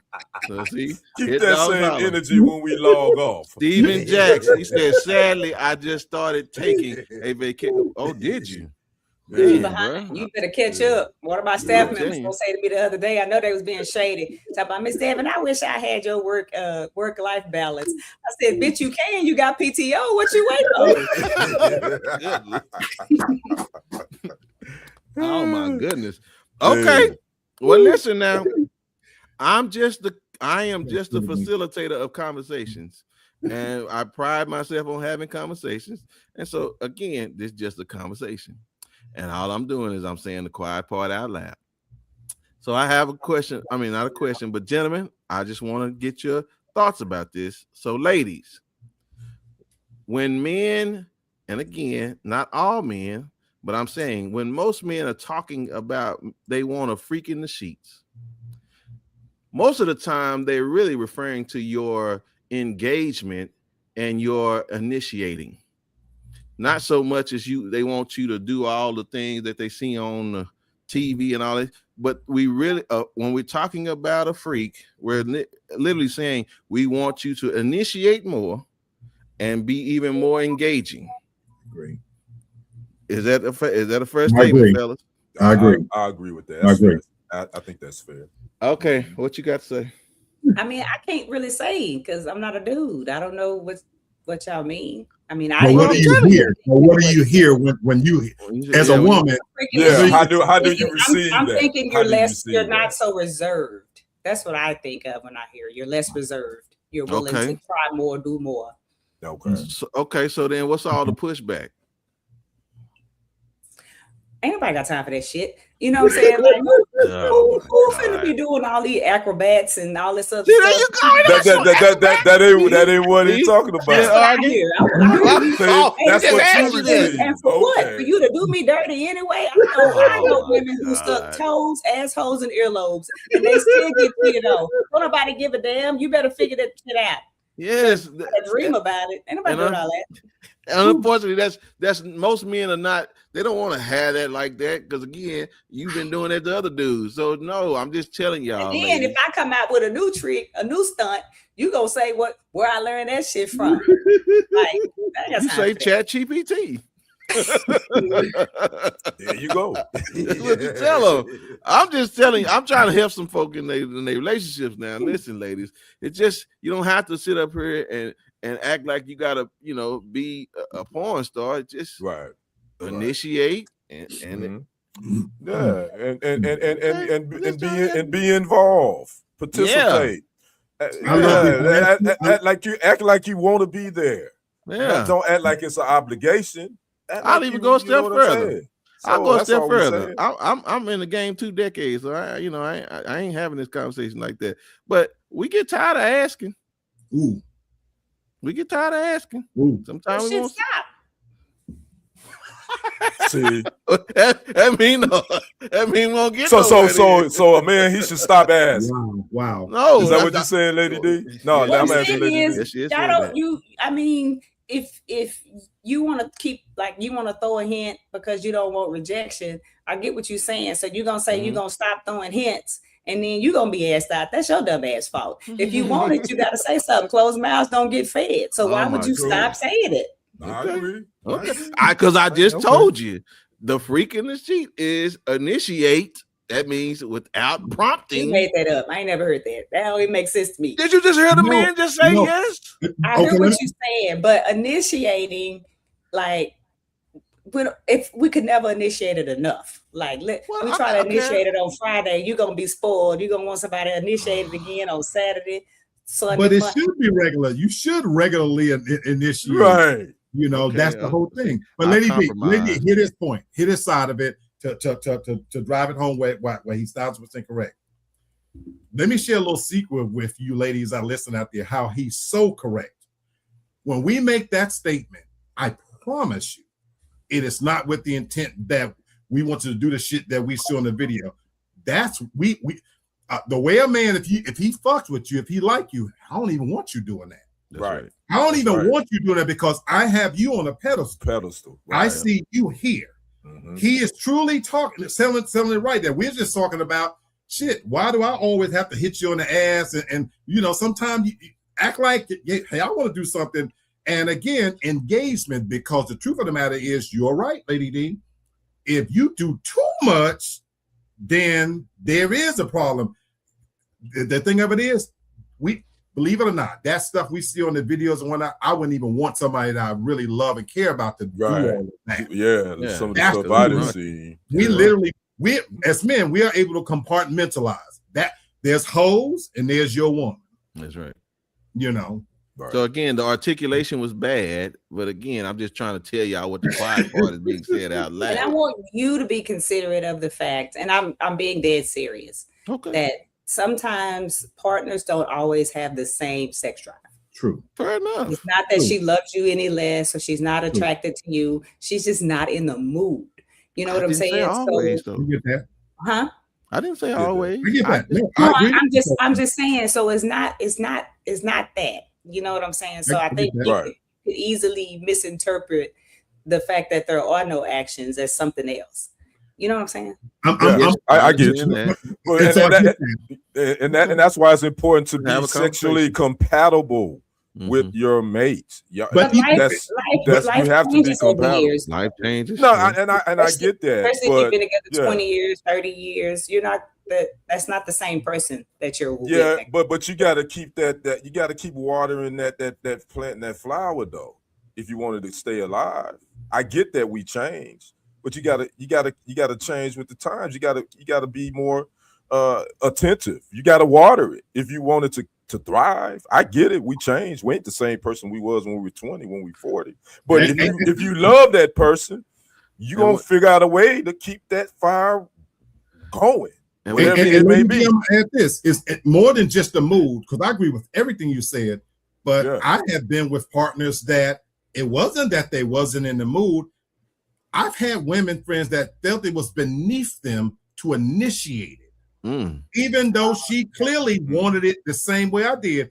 Speaker 1: So see,
Speaker 4: keep that same energy when we log off.
Speaker 1: Steven Jackson, he said, sadly, I just started taking a vacation. Oh, did you? Man,
Speaker 2: you better catch up. One of my staff members gonna say to me the other day, I know they was being shady. Talk about, Miss Devin, I wish I had your work-life balance. I said, bitch, you can. You got PTO. What you waiting on?
Speaker 1: Oh my goodness. Okay. Well, listen now. I am just a facilitator of conversations. And I pride myself on having conversations. And so again, this is just a conversation. And all I'm doing is I'm saying the quiet part out loud. So I have a question. I mean, not a question, but gentlemen, I just want to get your thoughts about this. So ladies, when men, and again, not all men, but I'm saying when most men are talking about they want a freak in the sheets, most of the time they're really referring to your engagement and your initiating. Not so much as they want you to do all the things that they see on the TV and all that, but we really, when we're talking about a freak, we're literally saying we want you to initiate more and be even more engaging.
Speaker 3: Great.
Speaker 1: Is that a fair statement, fellas?
Speaker 3: I agree.
Speaker 4: I agree with that.
Speaker 3: I agree.
Speaker 4: I think that's fair.
Speaker 1: Okay, what you got to say?
Speaker 2: I mean, I can't really say because I'm not a dude. I don't know what y'all mean. I mean,
Speaker 3: what do you hear? What do you hear when you, as a woman?
Speaker 4: Yeah, how do you receive
Speaker 2: I'm
Speaker 4: that?
Speaker 2: thinking you're not so reserved. That's what I think of when I hear you're less reserved. You're willing to try more, do more.
Speaker 1: Okay. So then, what's all the pushback?
Speaker 2: Ain't nobody got time for that shit. You know what I'm saying? Like, who finna be doing all these acrobats and all this other stuff?
Speaker 4: That ain't what he's talking about. That's what you receive.
Speaker 2: And for what? For you to do me dirty anyway? I know women who stuck toes, assholes, and earlobes, and they still get, Don't nobody give a damn. You better figure that shit out.
Speaker 1: Yes,
Speaker 2: I dream about it. Ain't nobody doing all that.
Speaker 1: and unfortunately, that's most men are not. They don't want to have that like that because again, you've been doing that to other dudes. So no, I'm just telling y'all.
Speaker 2: And then
Speaker 1: ladies.
Speaker 2: if I come out with a new trick, a new stunt, you gonna say where I learned that shit from? Like
Speaker 1: you say Chat GPT.
Speaker 4: There you go.
Speaker 1: That's what you tell them. I'm just telling you, I'm trying to help some folk in their relationships now. Listen, ladies, it's just you don't have to sit up here and act like you gotta, be a porn star. Just
Speaker 4: Right.
Speaker 1: initiate and
Speaker 4: yeah, and be involved, participate. Act like you want to be there.
Speaker 1: Yeah,
Speaker 4: don't act like it's an obligation.
Speaker 1: I'll even go a step further. I'll go a step further.
Speaker 4: Saying.
Speaker 1: I'm in the game 2 decades, so I ain't having this conversation like that. But we get tired of asking.
Speaker 3: Ooh.
Speaker 1: We get tired of asking.
Speaker 3: Ooh.
Speaker 2: we
Speaker 1: Sometimes we
Speaker 2: should
Speaker 1: won't
Speaker 2: stop.
Speaker 4: See,
Speaker 1: that mean we won't get
Speaker 4: so a man he should stop asking.
Speaker 3: Wow.
Speaker 1: No,
Speaker 4: is that what you're saying, Lady D? No, I'm asking Lady D.
Speaker 2: I mean, if you want to keep you want to throw a hint because you don't want rejection, I get what you're saying. So you're gonna say you're gonna stop throwing hints, and then you're gonna be asked out. That's your dumb ass fault. If you want it, you gotta say something. Closed mouths don't get fed. So why would you stop saying it?
Speaker 4: I agree.
Speaker 1: Okay. Because I just told you the freak in the sheet is initiate. That means without prompting.
Speaker 2: You made that up. I ain't never heard that. That only makes sense to me.
Speaker 1: Did you just hear the man just say yes?
Speaker 2: I heard what you're saying, but initiating, if we could never initiate it enough. We try to initiate it on Friday, you're gonna be spoiled. You're gonna want somebody to initiate it again on Saturday. Sunday,
Speaker 3: but it should be regular. You should regularly initiate.
Speaker 4: Right.
Speaker 3: That's the whole thing. But Lady D, hit his point, hit his side of it to drive it home where he's 1,000% correct. Let me share a little secret with you ladies that listen out there, how he's so correct. When we make that statement, I promise you, it is not with the intent that we want you to do the shit that we see on the video. That's the way a man, if he fucks with you, if he like you, I don't even want you doing that.
Speaker 4: Right.
Speaker 3: I don't even want you doing that because I have you on a pedestal. Right. I see you here. Mm-hmm. He is truly talking, selling it right there. We're just talking about shit. Why do I always have to hit you on the ass? And sometimes you act like, hey, I want to do something. And again, engagement, because the truth of the matter is, you're right, Lady D. If you do too much, then there is a problem. The thing of it is, believe it or not, that stuff we see on the videos and whatnot, I wouldn't even want somebody that I really love and care about to do all of that.
Speaker 4: Yeah. Some of the stuff I didn't see.
Speaker 3: We as men, we are able to compartmentalize that. There's hoes and there's your woman.
Speaker 1: That's right.
Speaker 4: Right.
Speaker 1: So again, the articulation was bad, but again, I'm just trying to tell y'all what the quiet part is being said out loud.
Speaker 2: And I want you to be considerate of the fact, and I'm being dead serious.
Speaker 1: Okay.
Speaker 2: That sometimes partners don't always have the same sex drive.
Speaker 3: True.
Speaker 1: Fair enough.
Speaker 2: It's not that she loves you any less or she's not attracted to you. She's just not in the mood. You know what I'm saying?
Speaker 1: Always,
Speaker 3: you get that?
Speaker 2: Huh?
Speaker 1: I didn't say always.
Speaker 3: I get that.
Speaker 2: I'm just saying. So it's not that. You know what I'm saying? So I think you could easily misinterpret the fact that there are no actions as something else. You know what I'm saying?
Speaker 4: I get you. And that's why it's important to be sexually compatible with your mates. Yeah,
Speaker 2: but
Speaker 4: you
Speaker 2: have to be compatible.
Speaker 1: Life changes.
Speaker 4: No, and I get that.
Speaker 2: Especially if you've been together 20 years, 30 years, you're not that's not the same person that you're with.
Speaker 4: Yeah, but you got to keep that you got to keep watering that plant, that flower though, if you wanted to stay alive. I get that we change, but you gotta change with the times. You gotta be more attentive. You gotta water it if you wanted to thrive. I get it. We changed. We ain't the same person we was when we were 20, when we 40. But if you love that person, you gonna figure out a way to keep that fire going.
Speaker 3: And may be. Add this is more than just the mood, because I agree with everything you said. But I have been with partners that it wasn't that they wasn't in the mood. I've had women friends that felt it was beneath them to initiate it, even though she clearly wanted it the same way I did.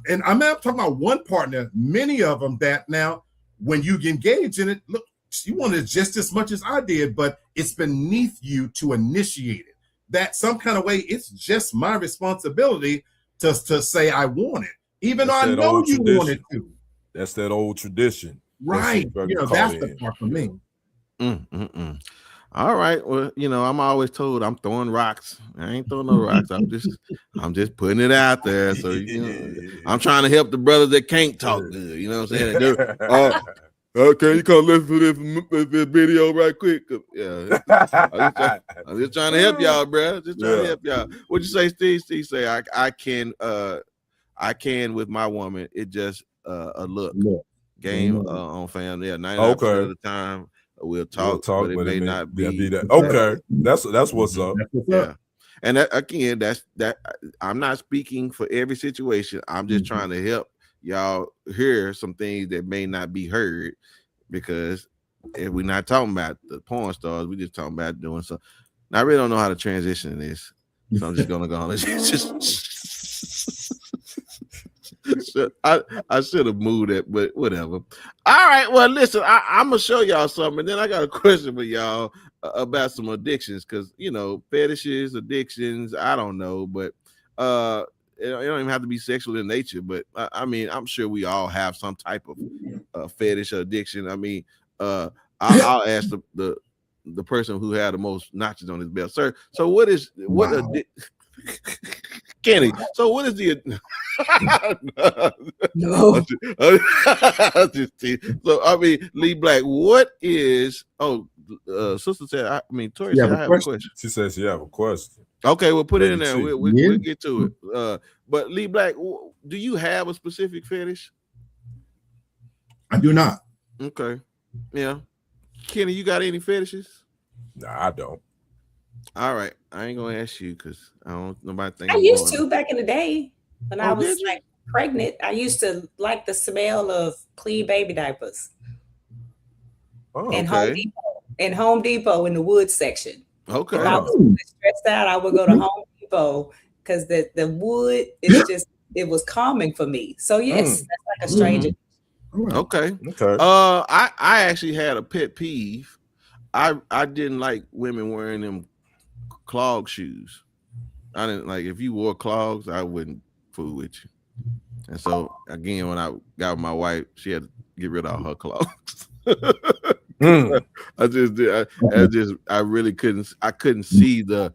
Speaker 3: and I'm not talking about one partner, many of them that now, when you engage in it, look, you want it just as much as I did, but it's beneath you to initiate it. That some kind of way, it's just my responsibility to say I want it, even though I know you want it to.
Speaker 4: That's that old tradition.
Speaker 3: Right. That's the part for me.
Speaker 1: All right. Well, I'm always told I'm throwing rocks. I ain't throwing no rocks. I'm just putting it out there. So I'm trying to help the brothers that can't talk good. You know what I'm saying? Okay, you come listen to this video right quick. Yeah, I'm just trying to help y'all, bro. Just trying to help y'all. What'd you say, Steve? Steve say I can with my woman. It just a look game on family. Yeah, 99% of the time we'll talk, but it may not be
Speaker 4: that. Okay, that's what's up.
Speaker 1: Yeah, and again, that's I'm not speaking for every situation. I'm just trying to help y'all hear some things that may not be heard, because if we're not talking about the porn stars, we just talking about doing something. Now, I really don't know how to transition this, so I'm just gonna go on. I should have moved it, but whatever. All right, well, listen, I'm gonna show y'all something, and then I got a question for y'all about some addictions, because fetishes, addictions, I don't know, but it don't even have to be sexual in nature, but I mean, I'm sure we all have some type of fetish or addiction. I mean, I'll ask the person who had the most notches on his belt, sir. So Kenny? So what is the
Speaker 2: no?
Speaker 1: So I mean, Lee Black, what is? Sister said. Tori said I have a question.
Speaker 4: She says you have a question.
Speaker 1: Okay, we'll put it in there. We'll get to it. But Lee Black, do you have a specific fetish?
Speaker 3: I do not.
Speaker 1: Okay. Yeah. Kenny, you got any fetishes?
Speaker 4: Nah, I don't.
Speaker 1: All right. I ain't gonna ask you because I don't nobody think
Speaker 2: I used to back in the day when I was like pregnant. I used to like the smell of clean baby diapers. And Home Depot in the wood section.
Speaker 1: Okay.
Speaker 2: If I was stressed out, I would go to Home Depot because the wood is just, it was calming for me. So yes, that's like a stranger.
Speaker 1: Okay. I actually had a pet peeve. I didn't like women wearing them clog shoes. I didn't like, if you wore clogs, I wouldn't fool with you. And so again, when I got with my wife, she had to get rid of her clogs. I really couldn't see the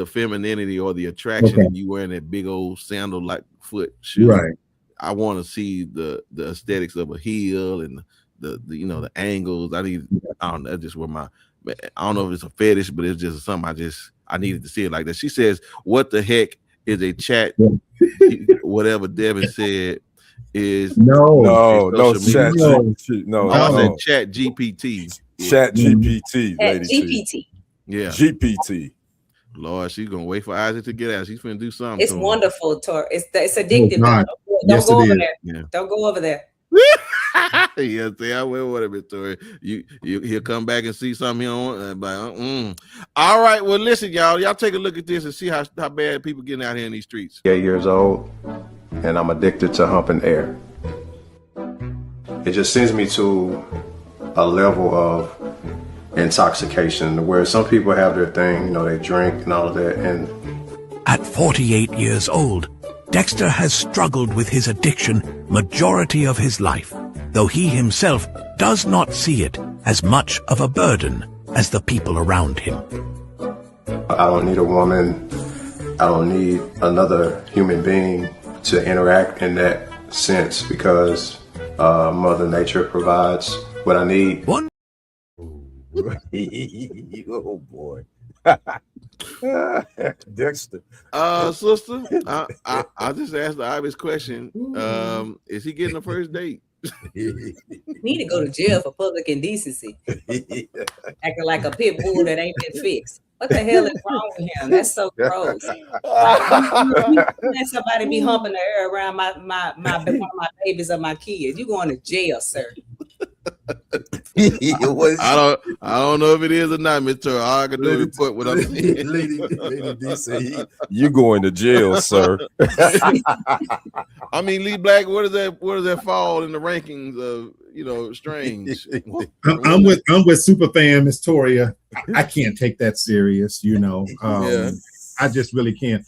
Speaker 1: femininity or the attraction in you wearing that big old sandal like foot shoe.
Speaker 3: Right.
Speaker 1: I want to see the aesthetics of a heel and the angles. I don't know, that's just where I don't know if it's a fetish, but it's just something I needed to see it like that. She says, what the heck is a chat? Whatever Devin said is
Speaker 4: no
Speaker 1: chat.
Speaker 4: No,
Speaker 1: I said chat GPT.
Speaker 4: Chat GPT, lady.
Speaker 2: GPT.
Speaker 1: Yeah.
Speaker 4: GPT.
Speaker 1: Lord, she's gonna wait for Isaac to get out. She's gonna do something.
Speaker 2: It's wonderful, Tor. It's addictive.
Speaker 3: Don't
Speaker 2: go over there. Yeah. Don't go over there.
Speaker 1: Yeah, see, I will whatever, Tori. He'll come back and see something he don't want. All right, well, listen, y'all take a look at this and see how bad people getting out here in these streets.
Speaker 7: 8 years old, and I'm addicted to humping air. It just sends me to a level of intoxication where some people have their thing, they drink and all of that. And
Speaker 8: at 48 years old, Dexter has struggled with his addiction majority of his life, though he himself does not see it as much of a burden as the people around him.
Speaker 7: I don't need a woman. I don't need another human being to interact in that sense because Mother Nature provides what I need.
Speaker 4: Oh boy. Dexter.
Speaker 1: Sister, I just asked the obvious question. Is he getting a first date?
Speaker 2: Need to go to jail for public indecency. Acting like a pit bull that ain't been fixed. What the hell is wrong with him? That's so gross. Let somebody be humping the air around one of my babies or my kids. You going to jail, sir.
Speaker 1: I don't know if it is or not, Mr. All I can do is report what I'm seeing.
Speaker 4: Lady D say you going to jail, sir.
Speaker 1: I mean, Lee Black, where does that fall in the rankings of strange?
Speaker 3: I'm with Superfan Miss Toria. I can't take that serious,
Speaker 1: Yeah.
Speaker 3: I just really can't.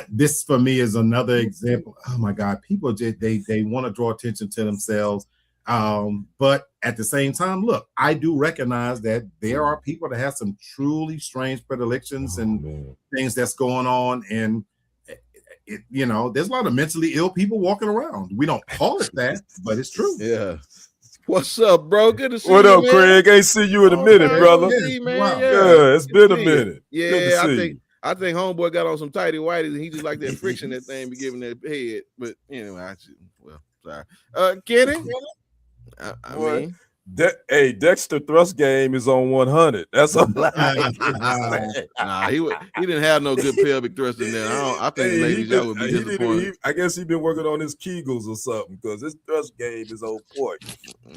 Speaker 3: This for me is another example. Oh my God, people they want to draw attention to themselves. But at the same time, look, I do recognize that there are people that have some truly strange predilections and things that's going on, and there's a lot of mentally ill people walking around. We don't call it that, but it's true.
Speaker 1: Yeah. What's up, bro? Good to see
Speaker 4: what
Speaker 1: you.
Speaker 4: What up, Craig? Ain't see you in a minute, brother. Yeah, it's been a minute.
Speaker 1: Yeah, I think homeboy got on some tighty whities and he just like that friction that thing be giving that head. But anyway, sorry. Kenny. I mean,
Speaker 4: Dexter thrust game is on 100. That's all.
Speaker 1: Nah, he didn't have no good pelvic thrust in there. I think ladies y'all would be disappointed.
Speaker 4: I guess he been working on his Kegels or something because his thrust game is on point.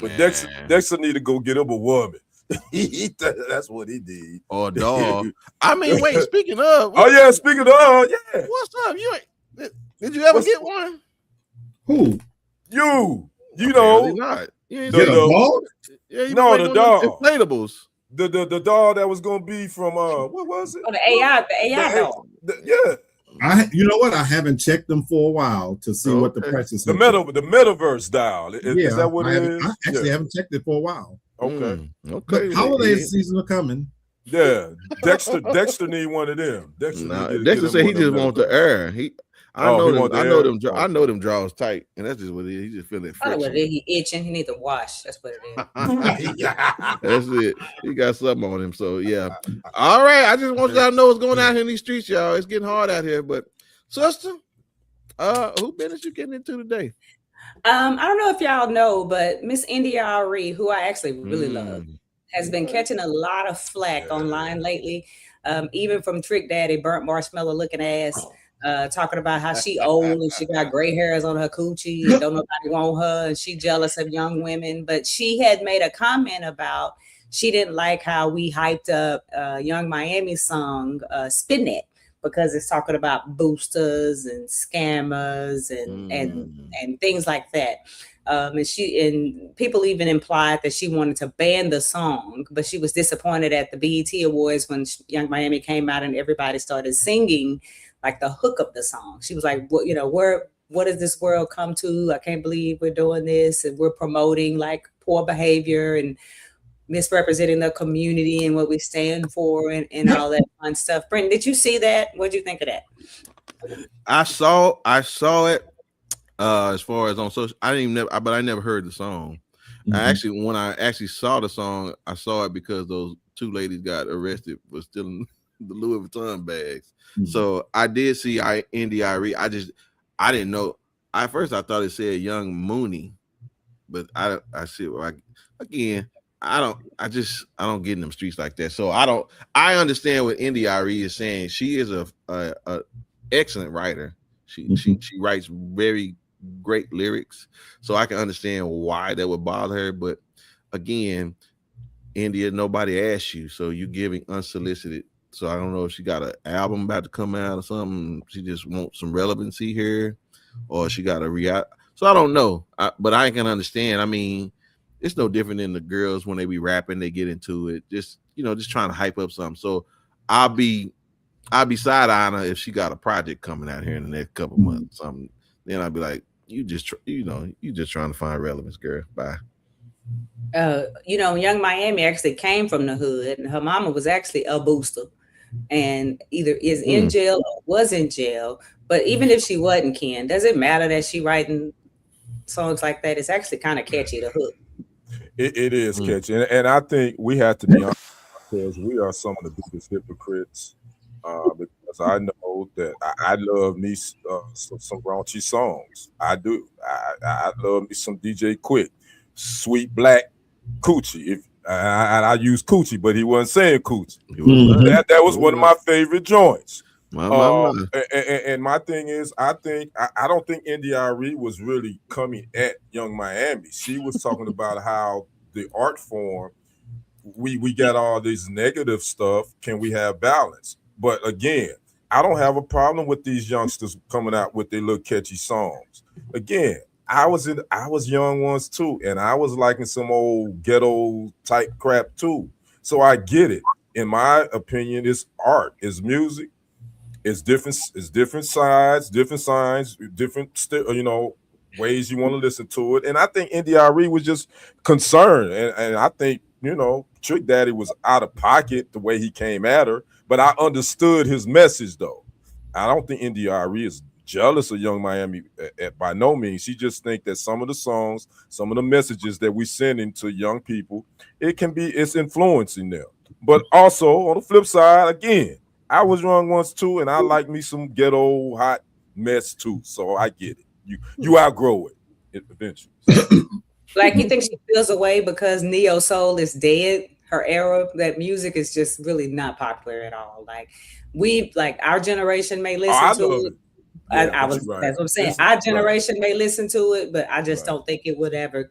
Speaker 4: But Dexter need to go get him a woman. That's what he did.
Speaker 1: Or a dog. I mean, wait. Speaking of,
Speaker 4: speaking of, yeah.
Speaker 1: What's up? Did you ever get one?
Speaker 3: Who?
Speaker 4: You know,
Speaker 1: not. You
Speaker 3: get a dog?
Speaker 1: Yeah,
Speaker 4: the dog.
Speaker 1: Inflatables.
Speaker 4: The dog that was gonna be from what was it?
Speaker 2: Oh, the AI dog.
Speaker 3: Yeah. You know what? I haven't checked them for a while to see what the price is.
Speaker 4: The metaverse dial. Is that what it is?
Speaker 3: I actually haven't checked it for a while.
Speaker 4: Okay.
Speaker 3: But holiday season are coming.
Speaker 4: Yeah. Dexter need one of them.
Speaker 1: Dexter said he just wants the air. I know them draws tight, and that's just what it is. He just feeling friction.
Speaker 2: What it is, he itching. He needs to wash. That's what it is.
Speaker 1: That's it. He got something on him. So yeah. All right. I just want y'all to know what's going on here in these streets, y'all. It's getting hard out here. But sister, who business you getting into today?
Speaker 2: I don't know if y'all know, but Miss India Ari, who I actually really love, has been catching a lot of flack online lately. Even from Trick Daddy, burnt marshmallow looking ass. Talking about how she old and she got gray hairs on her coochie and don't nobody want her and she jealous of young women. But she had made a comment about she didn't like how we hyped up Young Miami's song Spin It because it's talking about boosters and scammers and things like that. And people even implied that she wanted to ban the song, but she was disappointed at the BET Awards when Young Miami came out and everybody started singing like the hook of the song. She was like, what does this world come to? I can't believe we're doing this. And we're promoting like poor behavior and misrepresenting the community and what we stand for and all that fun stuff. Brenton, did you see that? What did you think of that?
Speaker 1: I saw it as far as on social. But I never heard the song. When I actually saw the song, I saw it because those two ladies got arrested for stealing the Louis Vuitton bags. So I did see India Ari. I didn't know. At first I thought it said Young Mooney, but I see again. I don't get in them streets like that. So I understand what India Ari is saying. She is a excellent writer. She writes very great lyrics. So I can understand why that would bother her. But again, India, nobody asked you, so you giving unsolicited. So I don't know if she got an album about to come out or something. She just wants some relevancy here, or she got a reality. So I don't know, but I can understand. I mean, it's no different than the girls when they be rapping, they get into it, just trying to hype up something. So I'll be side-eyeing her if she got a project coming out here in the next couple months. Something. Then I'll be like, you just trying to find relevance, girl. Bye.
Speaker 2: Young Miami actually came from the hood, and her mama was actually a booster. And either is in jail or was in jail. But even if she wasn't, Ken, does it matter that she writing songs like that? It's actually kind of catchy, the hook.
Speaker 4: It is catchy. And I think we have to be honest because we are some of the biggest hypocrites. Because I know that I love me some raunchy songs. I do. I love me some DJ Quick, Sweet Black Coochie. I use Coochie, but he wasn't saying Coochie. That was one of my favorite joints. And my thing is, I don't think India Ari was really coming at Young Miami. She was talking about how the art form we got all this negative stuff. Can we have balance? But again, I don't have a problem with these youngsters coming out with their little catchy songs. Again, I was young once too, and I was liking some old ghetto type crap too. So I get it. In my opinion, it's art, it's music, it's different sides, different signs, different ways you want to listen to it. And I think NDRE was just concerned, and I think Trick Daddy was out of pocket the way he came at her, but I understood his message though. I don't think NDRE is jealous of Young Miami by no means. She just think that some of the songs, some of the messages that we sending to young people, it's influencing them. But also on the flip side, again, I was young once too, and I like me some ghetto hot mess too. So I get it. You outgrow it eventually.
Speaker 2: Like, you think she feels away because neo soul is dead? Her era, that music is just really not popular at all. Like our generation may listen to it.
Speaker 4: Yeah,
Speaker 2: that's what I'm saying. Our generation may listen to it, but I just don't think it would ever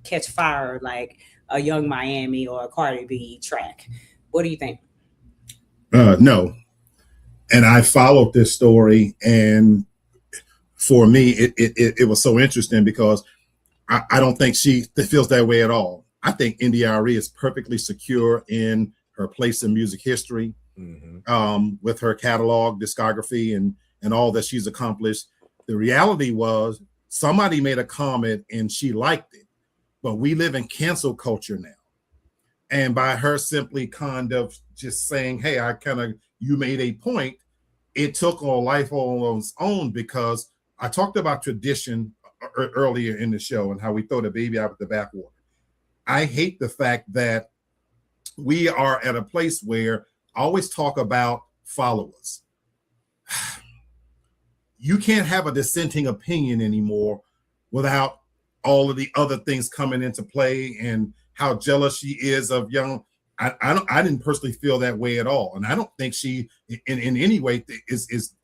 Speaker 2: catch fire like a Young Miami or a Cardi B track. What do you think?
Speaker 3: No. And I followed this story, and for me, it was so interesting because I don't think she feels that way at all. I think NDRE is perfectly secure in her place in music history, with her catalog, discography, and all that she's accomplished. The reality was somebody made a comment and she liked it, but we live in cancel culture now. And by her simply kind of just saying, hey, you made a point, it took on life on its own, because I talked about tradition earlier in the show and how we throw the baby out with the bathwater. I hate the fact that we are at a place where I always talk about followers. You can't have a dissenting opinion anymore without all of the other things coming into play, and how jealous she is of young. I didn't personally feel that way at all, and I don't think she in any way is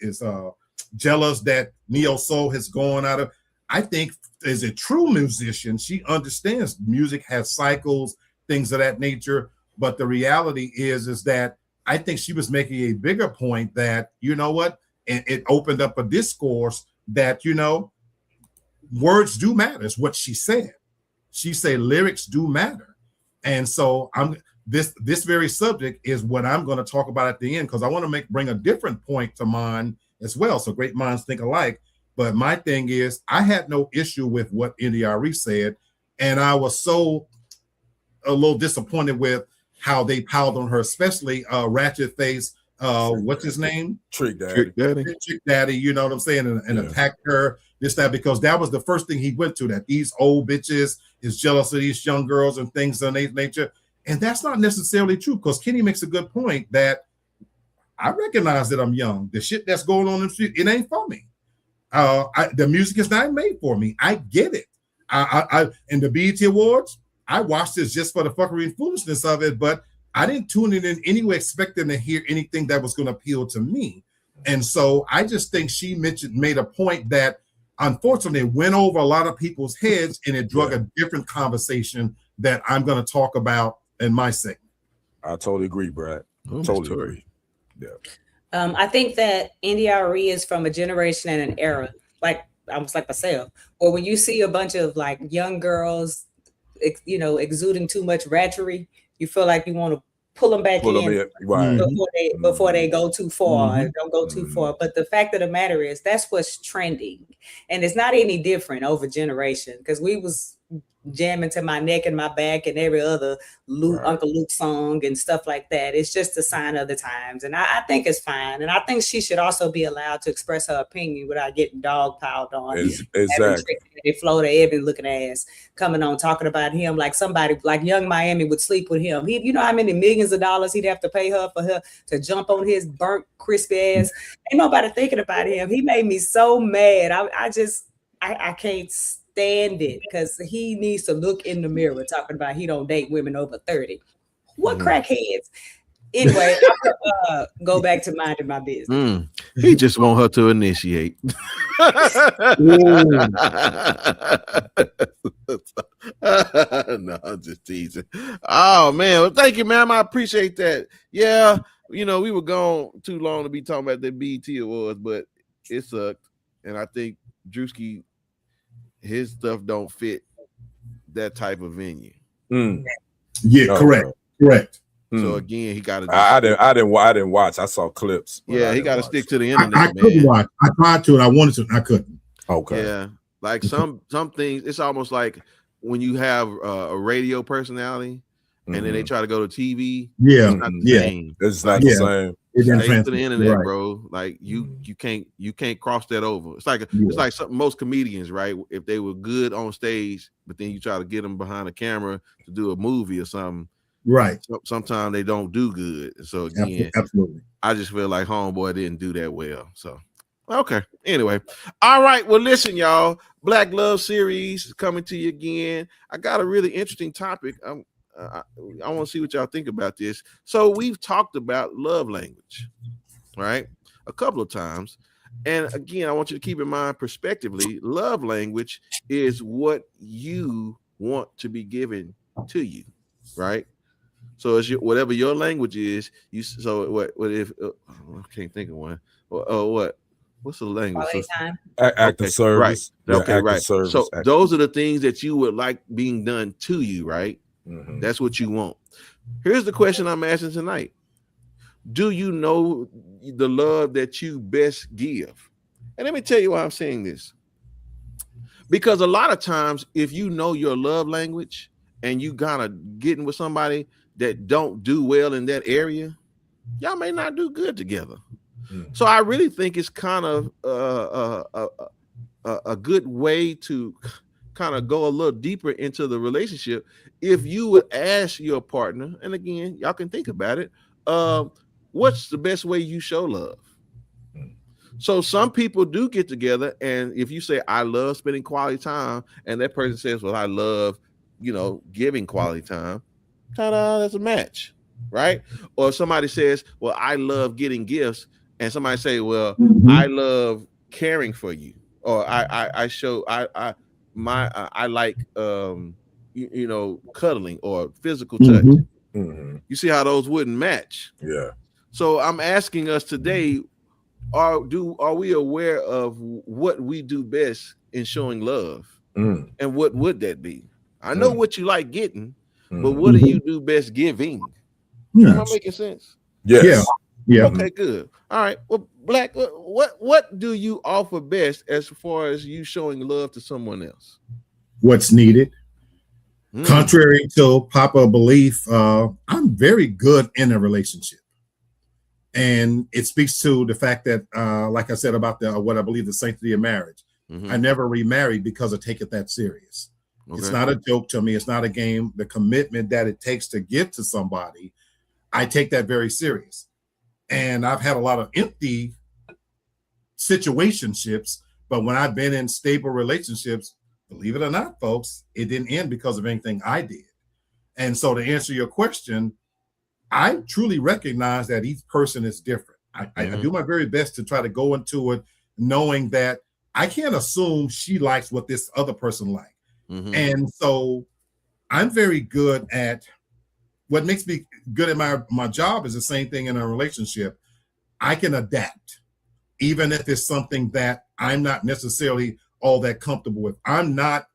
Speaker 3: jealous that neo soul has gone out of. I think as a true musician, she understands music has cycles, things of that nature. But the reality is that I think she was making a bigger point that, you know what, and it opened up a discourse that, words do matter, is what she said. She said lyrics do matter. And so this very subject is what I'm going to talk about at the end, because I want to bring a different point to mind as well. So great minds think alike. But my thing is, I had no issue with what NDRE said, and I was a little disappointed with how they piled on her, especially Ratchet Face. What's his name?
Speaker 4: Trick Daddy.
Speaker 3: Trick Daddy, you know what I'm saying? And attacked her, that, because that was the first thing he went to, that these old bitches is jealous of these young girls and things of that nature. And that's not necessarily true, because Kenny makes a good point that I recognize that I'm young. The shit that's going on in the street, it ain't for me. The music is not made for me. I get it. I in the BET Awards, I watched this just for the fuckery and foolishness of it, but I didn't tune it in any way expecting to hear anything that was going to appeal to me. And so I just think she made a point that unfortunately went over a lot of people's heads, and it drug a different conversation that I'm going to talk about in my segment.
Speaker 4: I totally agree, Brad. Totally agree. Yeah.
Speaker 2: I think that NDRE is from a generation and an era, like almost like myself, or when you see a bunch of like young girls, exuding too much ratchery, you feel like you want to pull them back in
Speaker 4: right.
Speaker 2: before they go too far. Don't go too far. But the fact of the matter is, that's what's trending, and it's not any different over generation, because we was jamming to My Neck and My Back and every other Uncle Luke song and stuff like that. It's just a sign of the times, and I think it's fine. And I think she should also be allowed to express her opinion without getting dog piled on.
Speaker 4: Exactly.
Speaker 2: They float a Evan looking ass coming on talking about him like somebody like Young Miami would sleep with him. You know how many millions of dollars he'd have to pay her for her to jump on his burnt crispy ass? Ain't nobody thinking about him. He made me so mad. I can't stand it, because he needs to look in the mirror talking about he don't date women over 30. What crackheads? Anyway, I'll go back to minding my business.
Speaker 1: He just want her to initiate. No, I'm just teasing. Oh man, well, thank you, ma'am. I appreciate that. Yeah, we were gone too long to be talking about the BET Awards, but it sucked. And I think Drewski, his stuff don't fit that type of venue.
Speaker 3: Yeah, correct.
Speaker 1: So again, he got to.
Speaker 4: I didn't watch. I saw clips.
Speaker 1: Yeah, he got to stick to the internet.
Speaker 3: I couldn't watch. I tried to, and I wanted to, and I couldn't.
Speaker 4: Okay.
Speaker 1: Yeah, like some things, it's almost like when you have a radio personality, and then they try to go to TV.
Speaker 3: Yeah,
Speaker 1: it's not the same.
Speaker 4: It's not the same.
Speaker 1: Stay to the internet, bro. Like you can't cross that over. It's like something most comedians, right? If they were good on stage, but then you try to get them behind a camera to do a movie or something.
Speaker 3: Right.
Speaker 1: Sometimes they don't do good. So again,
Speaker 3: absolutely.
Speaker 1: I just feel like Homeboy didn't do that well. So okay. Anyway, all right. Well, listen, y'all. Black Love Series is coming to you again. I got a really interesting topic. I want to see what y'all think about this. So we've talked about love language, right? A couple of times. And again, I want you to keep in mind, prospectively, love language is what you want to be given to you, right? So it's whatever your language is. What if I can't think of one? What's the language?
Speaker 2: Quality time.
Speaker 4: Act of service.
Speaker 1: Right. Okay, right.
Speaker 4: Service,
Speaker 1: so those are the things that you would like being done to you, right?
Speaker 4: Mm-hmm.
Speaker 1: That's what you want. Here's the question I'm asking tonight. Do you know the love that you best give? And let me tell you why I'm saying this. Because a lot of times, if you know your love language and you kind of getting with somebody that don't do well in that area, y'all may not do good together. Mm-hmm. So I really think it's kind of a good way to kind of go a little deeper into the relationship if you would ask your partner, and again, y'all can think about it, what's the best way you show love? So some people do get together, and if you say, I love spending quality time, and that person says, well, I love, giving quality time, ta-da, that's a match, right? Or if somebody says, well, I love getting gifts, and somebody say, well, I love caring for you, or I like cuddling or physical touch.
Speaker 4: Mm-hmm.
Speaker 1: You see how those wouldn't match?
Speaker 4: Yeah.
Speaker 1: So I'm asking us today, are we aware of what we do best in showing love? And what would that be? I know what you like getting, but what do you do best giving? Am I making sense?
Speaker 4: Yes.
Speaker 3: Yeah.
Speaker 1: Okay, good. All right. Well, Black, what do you offer best as far as you showing love to someone else?
Speaker 3: What's needed. Contrary to popular belief, I'm very good in a relationship. And it speaks to the fact that, like I said about what I believe the sanctity of marriage, I never remarried because I take it that serious. Okay. It's not a joke to me. It's not a game. The commitment that it takes to give to somebody, I take that very serious. And I've had a lot of empty situationships, but when I've been in stable relationships, believe it or not, folks, it didn't end because of anything I did. And so to answer your question, I truly recognize that each person is different. I do my very best to try to go into it knowing that I can't assume she likes what this other person likes. And so I'm very good at what makes me good at my job is the same thing in a relationship. I can adapt, even if it's something that I'm not necessarily all that comfortable with. I'm not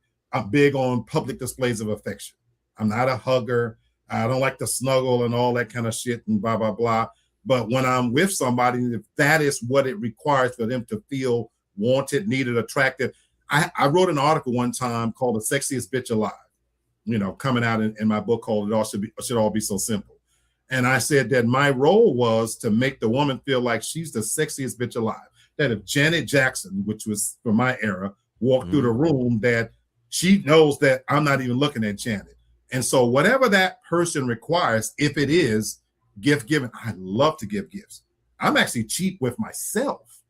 Speaker 3: big on public displays of affection. I'm not a hugger. I don't like to snuggle and all that kind of shit and blah, blah, blah. But when I'm with somebody, if that is what it requires for them to feel wanted, needed, attractive. I wrote an article one time called The Sexiest Bitch Alive, coming out in my book called It Should All Be So Simple. And I said that my role was to make the woman feel like she's the sexiest bitch alive. That if Janet Jackson, which was from my era, walked through the room, that she knows that I'm not even looking at Janet. And so whatever that person requires, if it is gift giving, I love to give gifts. I'm actually cheap with myself,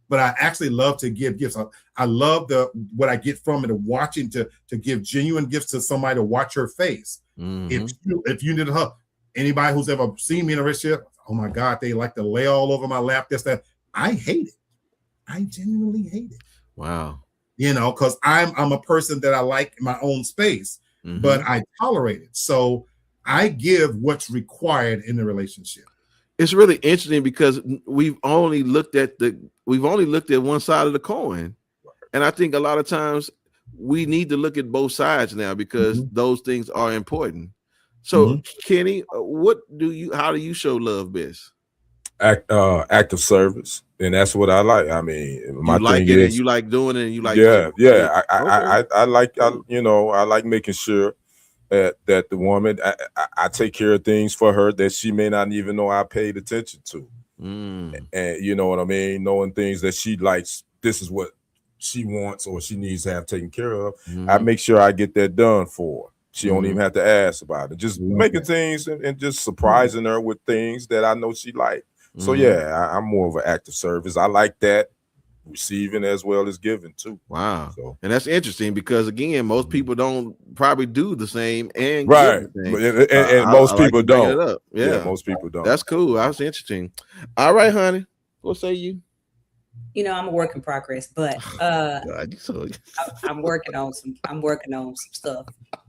Speaker 3: but I actually love to give gifts. I love what I get from it, watching to give genuine gifts to somebody to watch her face. If you need a hug, anybody who's ever seen me in a relationship, oh my God, they like to lay all over my lap, this, that. I hate it. I genuinely hate it.
Speaker 1: Wow.
Speaker 3: You know, because I'm a person that I like my own space, but I tolerate it. So I give what's required in the relationship.
Speaker 1: It's really interesting because we've only looked at one side of the coin. And I think a lot of times we need to look at both sides now because those things are important. So Kenny, how do you show love best?
Speaker 4: Act of service, and that's what I like. I mean, my
Speaker 1: thing
Speaker 4: is
Speaker 1: and you like doing it, and you like
Speaker 4: I like making sure that the woman I take care of things for her that she may not even know I paid attention to, and you know what I mean, knowing things that she likes. This is what she wants or she needs to have taken care of. I make sure I get that done for her. She don't even have to ask about it. Just making things and just surprising her with things that I know she likes. So yeah, I'm more of an active service. I like that, receiving as well as giving too.
Speaker 1: Wow. So, and that's interesting because again, most people don't probably do the same and
Speaker 4: right. And most people don't.
Speaker 1: Yeah,
Speaker 4: most people don't.
Speaker 1: That's cool. That's interesting. All right, honey. What say you?
Speaker 2: You know, I'm a work in progress, but I'm working on some stuff.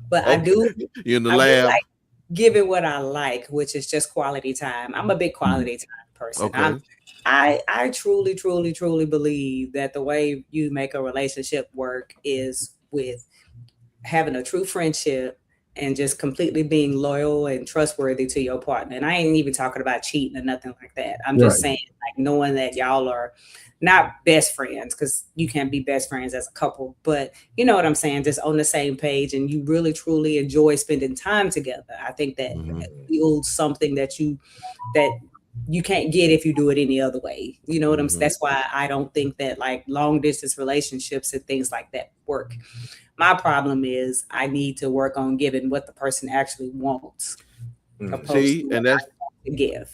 Speaker 2: But I do.
Speaker 1: You're in the lab.
Speaker 2: Like giving what I like, which is just quality time. I'm a big quality time person.
Speaker 1: Okay.
Speaker 2: I truly believe that the way you make a relationship work is with having a true friendship and just completely being loyal and trustworthy to your partner. And I ain't even talking about cheating or nothing like that. I'm just saying, like, knowing that y'all are not best friends, because you can't be best friends as a couple, but you know what I'm saying, just on the same page, and you really truly enjoy spending time together. I think that builds something that you can't get if you do it any other way. You know what I'm saying? That's why I don't think that like long distance relationships and things like that work. My problem is I need to work on giving what the person actually wants.
Speaker 1: See, and that's
Speaker 2: to give.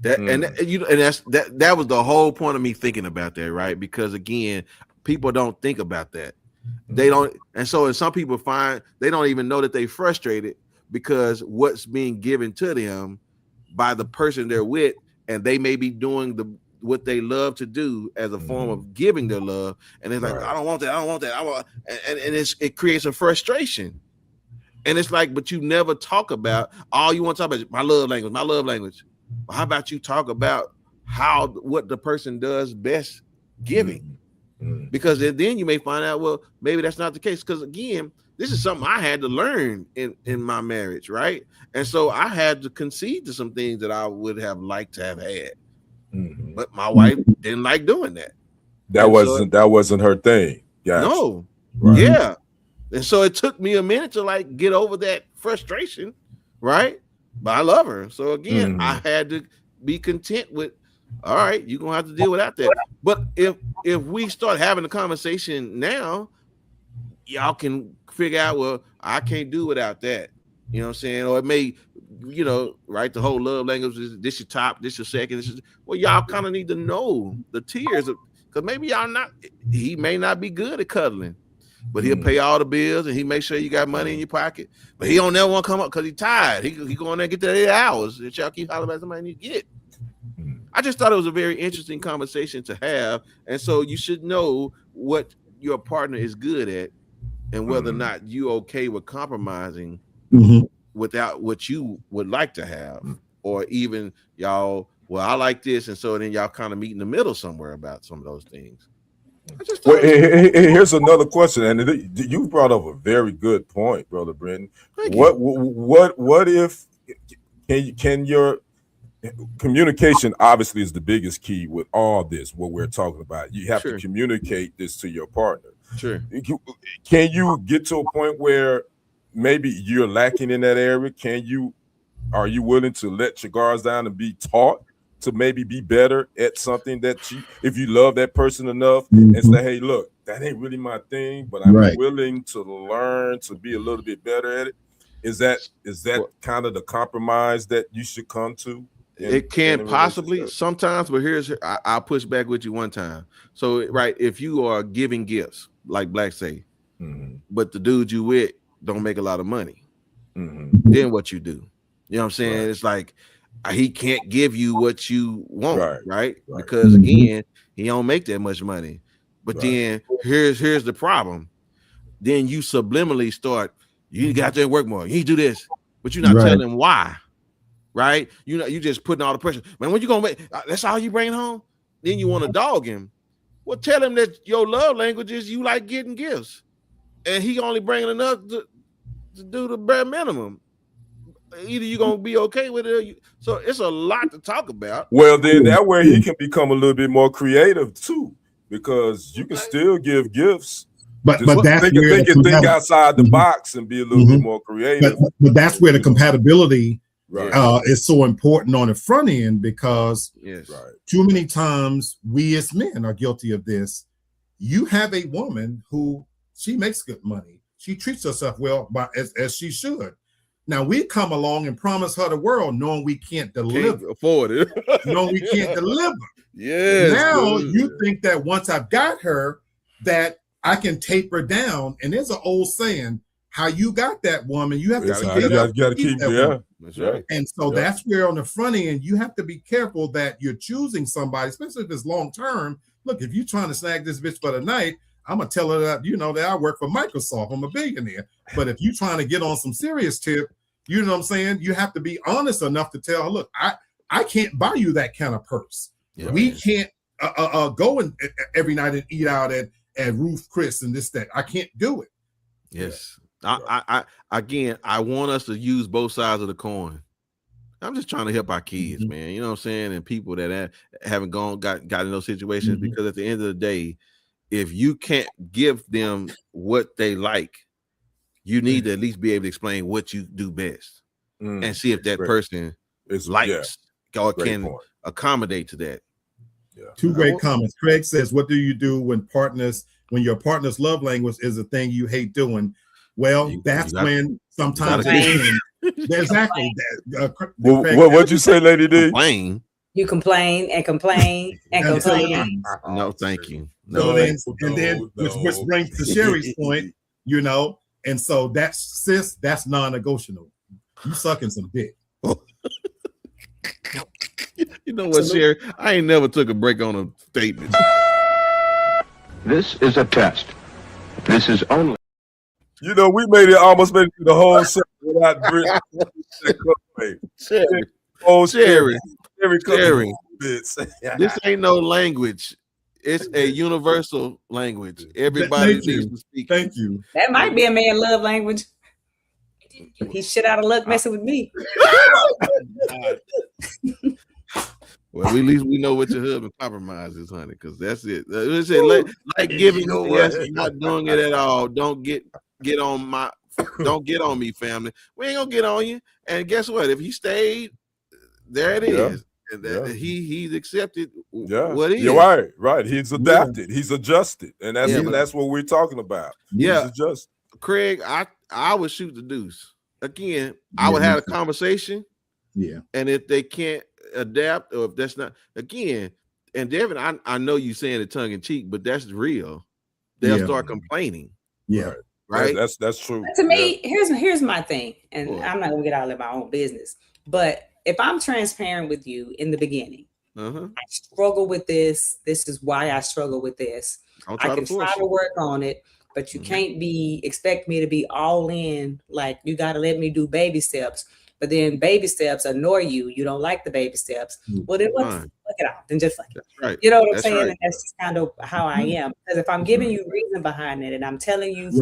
Speaker 1: That and that was the whole point of me thinking about that, right? Because again, people don't think about that. They don't, and so some people find they don't even know that they're frustrated because what's being given to them by the person they're with, and they may be doing what they love to do as a form of giving their love, and it's like, I don't want that, and it creates a frustration. And it's like, but you never talk about, all you want to talk about is my love language. Well, how about you talk about what the person does best giving? Because then you may find out, well, maybe that's not the case. Because again, this is something I had to learn in my marriage, right? And so I had to concede to some things that I would have liked to have had. But my wife didn't like doing that.
Speaker 4: That wasn't her thing. Gotcha.
Speaker 1: No. Right. Yeah. And so it took me a minute to like get over that frustration, right? But I love her. So again, I had to be content with, all right, you're gonna have to deal without that. But if we start having a conversation now, y'all can figure out, well, I can't do without that. You know what I'm saying? Or it may, right? The whole love language is this your top, this your second. Well, y'all kind of need to know the tiers, because maybe he may not be good at cuddling, but he'll pay all the bills and he make sure you got money in your pocket. But he don't never want to come up because he's tired. He go in there and get that 8 hours that y'all keep hollering about somebody need to get. I just thought it was a very interesting conversation to have. And so you should know what your partner is good at and whether or not you're okay with compromising without what you would like to have. Or even y'all, well, I like this. And so then y'all kind of meet in the middle somewhere about some of those things.
Speaker 4: Here's another question, and you brought up a very good point, Brother Brenton. What if can your communication obviously is the biggest key with all this, what we're talking about. You have to communicate this to your partner.
Speaker 1: Sure.
Speaker 4: Can you get to a point where maybe you're lacking in that area? Are you willing to let your guards down and be taught to maybe be better at something that if you love that person enough and say, hey, look, that ain't really my thing, but I'm willing to learn to be a little bit better at it. Is that kind of the compromise that you should come to?
Speaker 1: It can possibly sometimes, but I'll push back with you one time. So, right, if you are giving gifts, like Black say, but the dude you with don't make a lot of money, then what you do? You know what I'm saying? It's like, he can't give you what you want, right? Because again, He don't make that much money. But then here's the problem. Then you subliminally start, you got to work more. You need to do this, but you're not telling them why. Right? You know, you just putting all the pressure. Man, when you gonna make that's all you bring home? Then you want to dog him. Well, tell him that your love language is you like getting gifts. And he only bringing enough to do the bare minimum. Either you're gonna be okay with it, or so it's a lot to talk about.
Speaker 4: Well, then that way he can become a little bit more creative too, because you can still give gifts,
Speaker 3: but that's
Speaker 4: think outside the box and be a little bit more creative.
Speaker 3: But that's where the compatibility is so important on the front end, because too many times we as men are guilty of this. You have a woman who she makes good money, she treats herself well, as she should. Now we come along and promise her the world, knowing we can't deliver.
Speaker 1: Can't afford it.
Speaker 3: Knowing we can't deliver.
Speaker 1: Yes.
Speaker 3: Now you think that once I've got her, that I can taper down. And there's an old saying: "How you got that woman, you have to keep that woman."
Speaker 4: That's right.
Speaker 3: And so that's where on the front end you have to be careful that you're choosing somebody, especially if it's long term. Look, if you're trying to snag this bitch for the night, I'm gonna tell her that, you know, that I work for Microsoft, I'm a billionaire. But if you're trying to get on some serious tip, you know what I'm saying, you have to be honest enough to tell her, look, I can't buy you that kind of purse. We can't go and every night and eat out at Ruth Chris and this, that. I can't do it.
Speaker 1: Yes. I want us to use both sides of the coin. I'm just trying to help our kids, man. You know what I'm saying? And people that haven't got in those situations, because at the end of the day, if you can't give them what they like, you need to at least be able to explain what you do best and see if that person likes or can accommodate to that.
Speaker 3: Two great comments. Craig says, what do you do when your partner's love language is a thing you hate doing? Well, that's when sometimes exactly.
Speaker 4: What'd you say, Lady D?
Speaker 1: Complain.
Speaker 2: You complain and complain and complain.
Speaker 1: No, thank you.
Speaker 3: No, and then which brings to Sherry's point, you know, and so that's non-negotiable. You sucking some dick.
Speaker 1: You know what, Sherry? I ain't never took a break on a statement.
Speaker 9: This is a test. This is only.
Speaker 4: You know, we almost made it through the whole set without Brittany.
Speaker 1: Sherry.
Speaker 4: This
Speaker 1: ain't no language. It's a universal language. Everybody needs to speak.
Speaker 3: Thank you.
Speaker 2: That might be a man love language. He's shit out of luck messing with me.
Speaker 1: Well, at least we know what your husband compromises, honey, because that's it. Like giving, yes, not doing it at all. Don't get on me, family. We ain't gonna get on you. And guess what? If he stayed, there it is. He's accepted what he is.
Speaker 4: You're right. He's adapted. He's adjusted, and that's what we're talking about. He's adjusted.
Speaker 1: Craig, I would shoot the deuce again. I would have a conversation.
Speaker 3: Yeah,
Speaker 1: and if they can't adapt, or if that's not again, and Devin, I know you saying it tongue in cheek, but that's real. They'll start complaining.
Speaker 3: Yeah,
Speaker 1: right.
Speaker 4: That's true.
Speaker 2: To me, here's my thing, and I'm not gonna get all in my own business, but if I'm transparent with you in the beginning, I struggle with this. This is why I struggle with this. I can try to work on it, but you can't expect me to be all in. Like, you got to let me do baby steps. But then baby steps annoy you. You don't like the baby steps. Well, then look it out. Then just like it.
Speaker 1: Right.
Speaker 2: You know what I'm saying? Right. And that's just kind of how I am. Because if I'm giving you reason behind it, and I'm telling you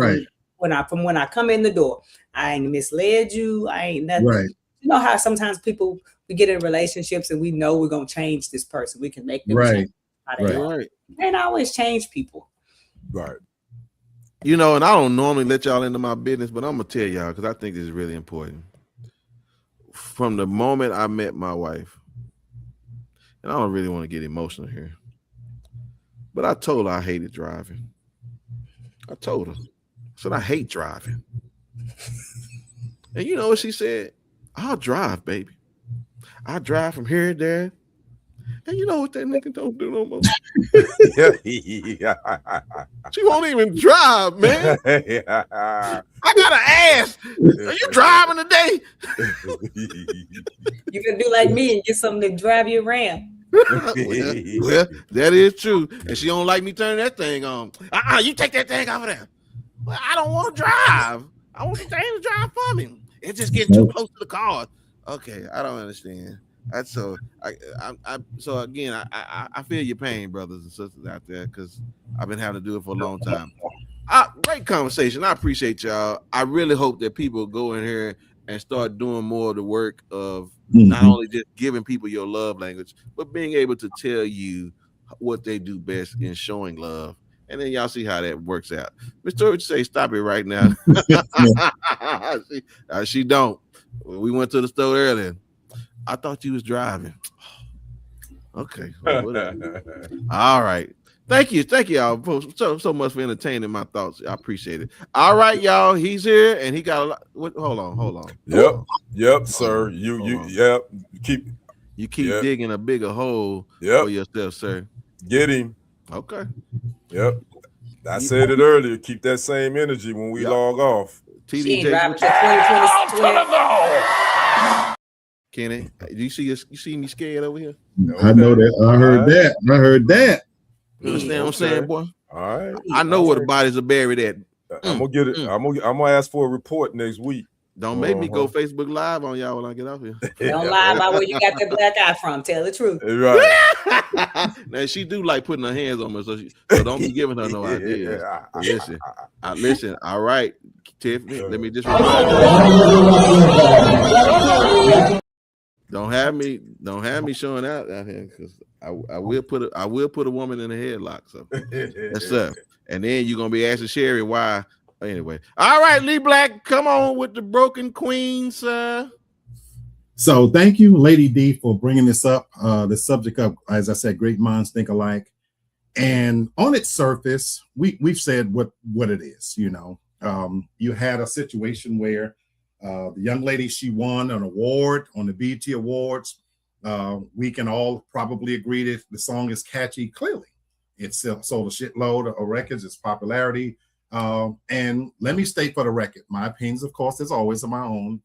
Speaker 2: when I come in the door, I ain't misled you. I ain't nothing.
Speaker 3: Right.
Speaker 2: You know how sometimes we get in relationships and we know we're gonna change this person. We can make them change. Right. And I always change people.
Speaker 4: Right.
Speaker 1: You know, and I don't normally let y'all into my business, but I'm gonna tell y'all because I think this is really important. From the moment I met my wife, and I don't really want to get emotional here, but I told her I hated driving. I told her. I said, I hate driving. And you know what she said? I'll drive, baby. I drive from here to there. And you know what that nigga don't do no more? She won't even drive, man. I gotta ask, are you driving today?
Speaker 2: You can do like me and get something to drive you around.
Speaker 1: Well, that is true. And she don't like me turning that thing on. You take that thing off of there. Well, I don't want to drive. I want the thing to drive for me. It's just getting too close to the car. Okay, I don't understand. That's so. So again, I feel your pain, brothers and sisters out there, because I've been having to do it for a long time. Great conversation. I appreciate y'all. I really hope that people go in here and start doing more of the work of not only just giving people your love language, but being able to tell you what they do best in showing love. And then y'all see how that works out. Miss Tori would say, stop it right now. She don't. We went to the store earlier. I thought you was driving. Okay. All right. Thank you y'all so much for entertaining my thoughts. I appreciate it. All right, y'all. He's here and he got a lot. Hold on.
Speaker 4: Yep, sir. You keep
Speaker 1: digging a bigger hole for yourself, sir.
Speaker 4: Get him.
Speaker 1: Okay.
Speaker 4: Yep. I said it earlier. Keep that same energy when we log off.
Speaker 2: TD driving to 2020.
Speaker 1: Kenny, you see me scared over here?
Speaker 3: I know that. I heard that.
Speaker 1: You understand what I'm saying, boy?
Speaker 4: All right.
Speaker 1: I know where the bodies are buried at.
Speaker 4: I'm gonna get it. I'm gonna ask for a report next week.
Speaker 1: Don't make me go Facebook Live on y'all when I get off here.
Speaker 2: Don't lie about where you got that black eye from. Tell the truth.
Speaker 4: Right.
Speaker 1: Now she do like putting her hands on me, so don't be giving her no ideas. Listen. All right, Tiffany. Let me just don't have me showing out here, because I will put a woman in a headlock. So that's up. And then you're gonna be asking Sherry why. Anyway, all right, Lee Black, come on with the broken queen, sir.
Speaker 3: So thank you, Lady D, for bringing this up. The subject of, as I said, great minds think alike. And on its surface, we've said what it is. You know, you had a situation where the young lady, she won an award on the BET Awards. We can all probably agree that the song is catchy. Clearly, it sold a shitload of records. Its popularity. And let me state for the record, my opinions, of course, as always, are my own.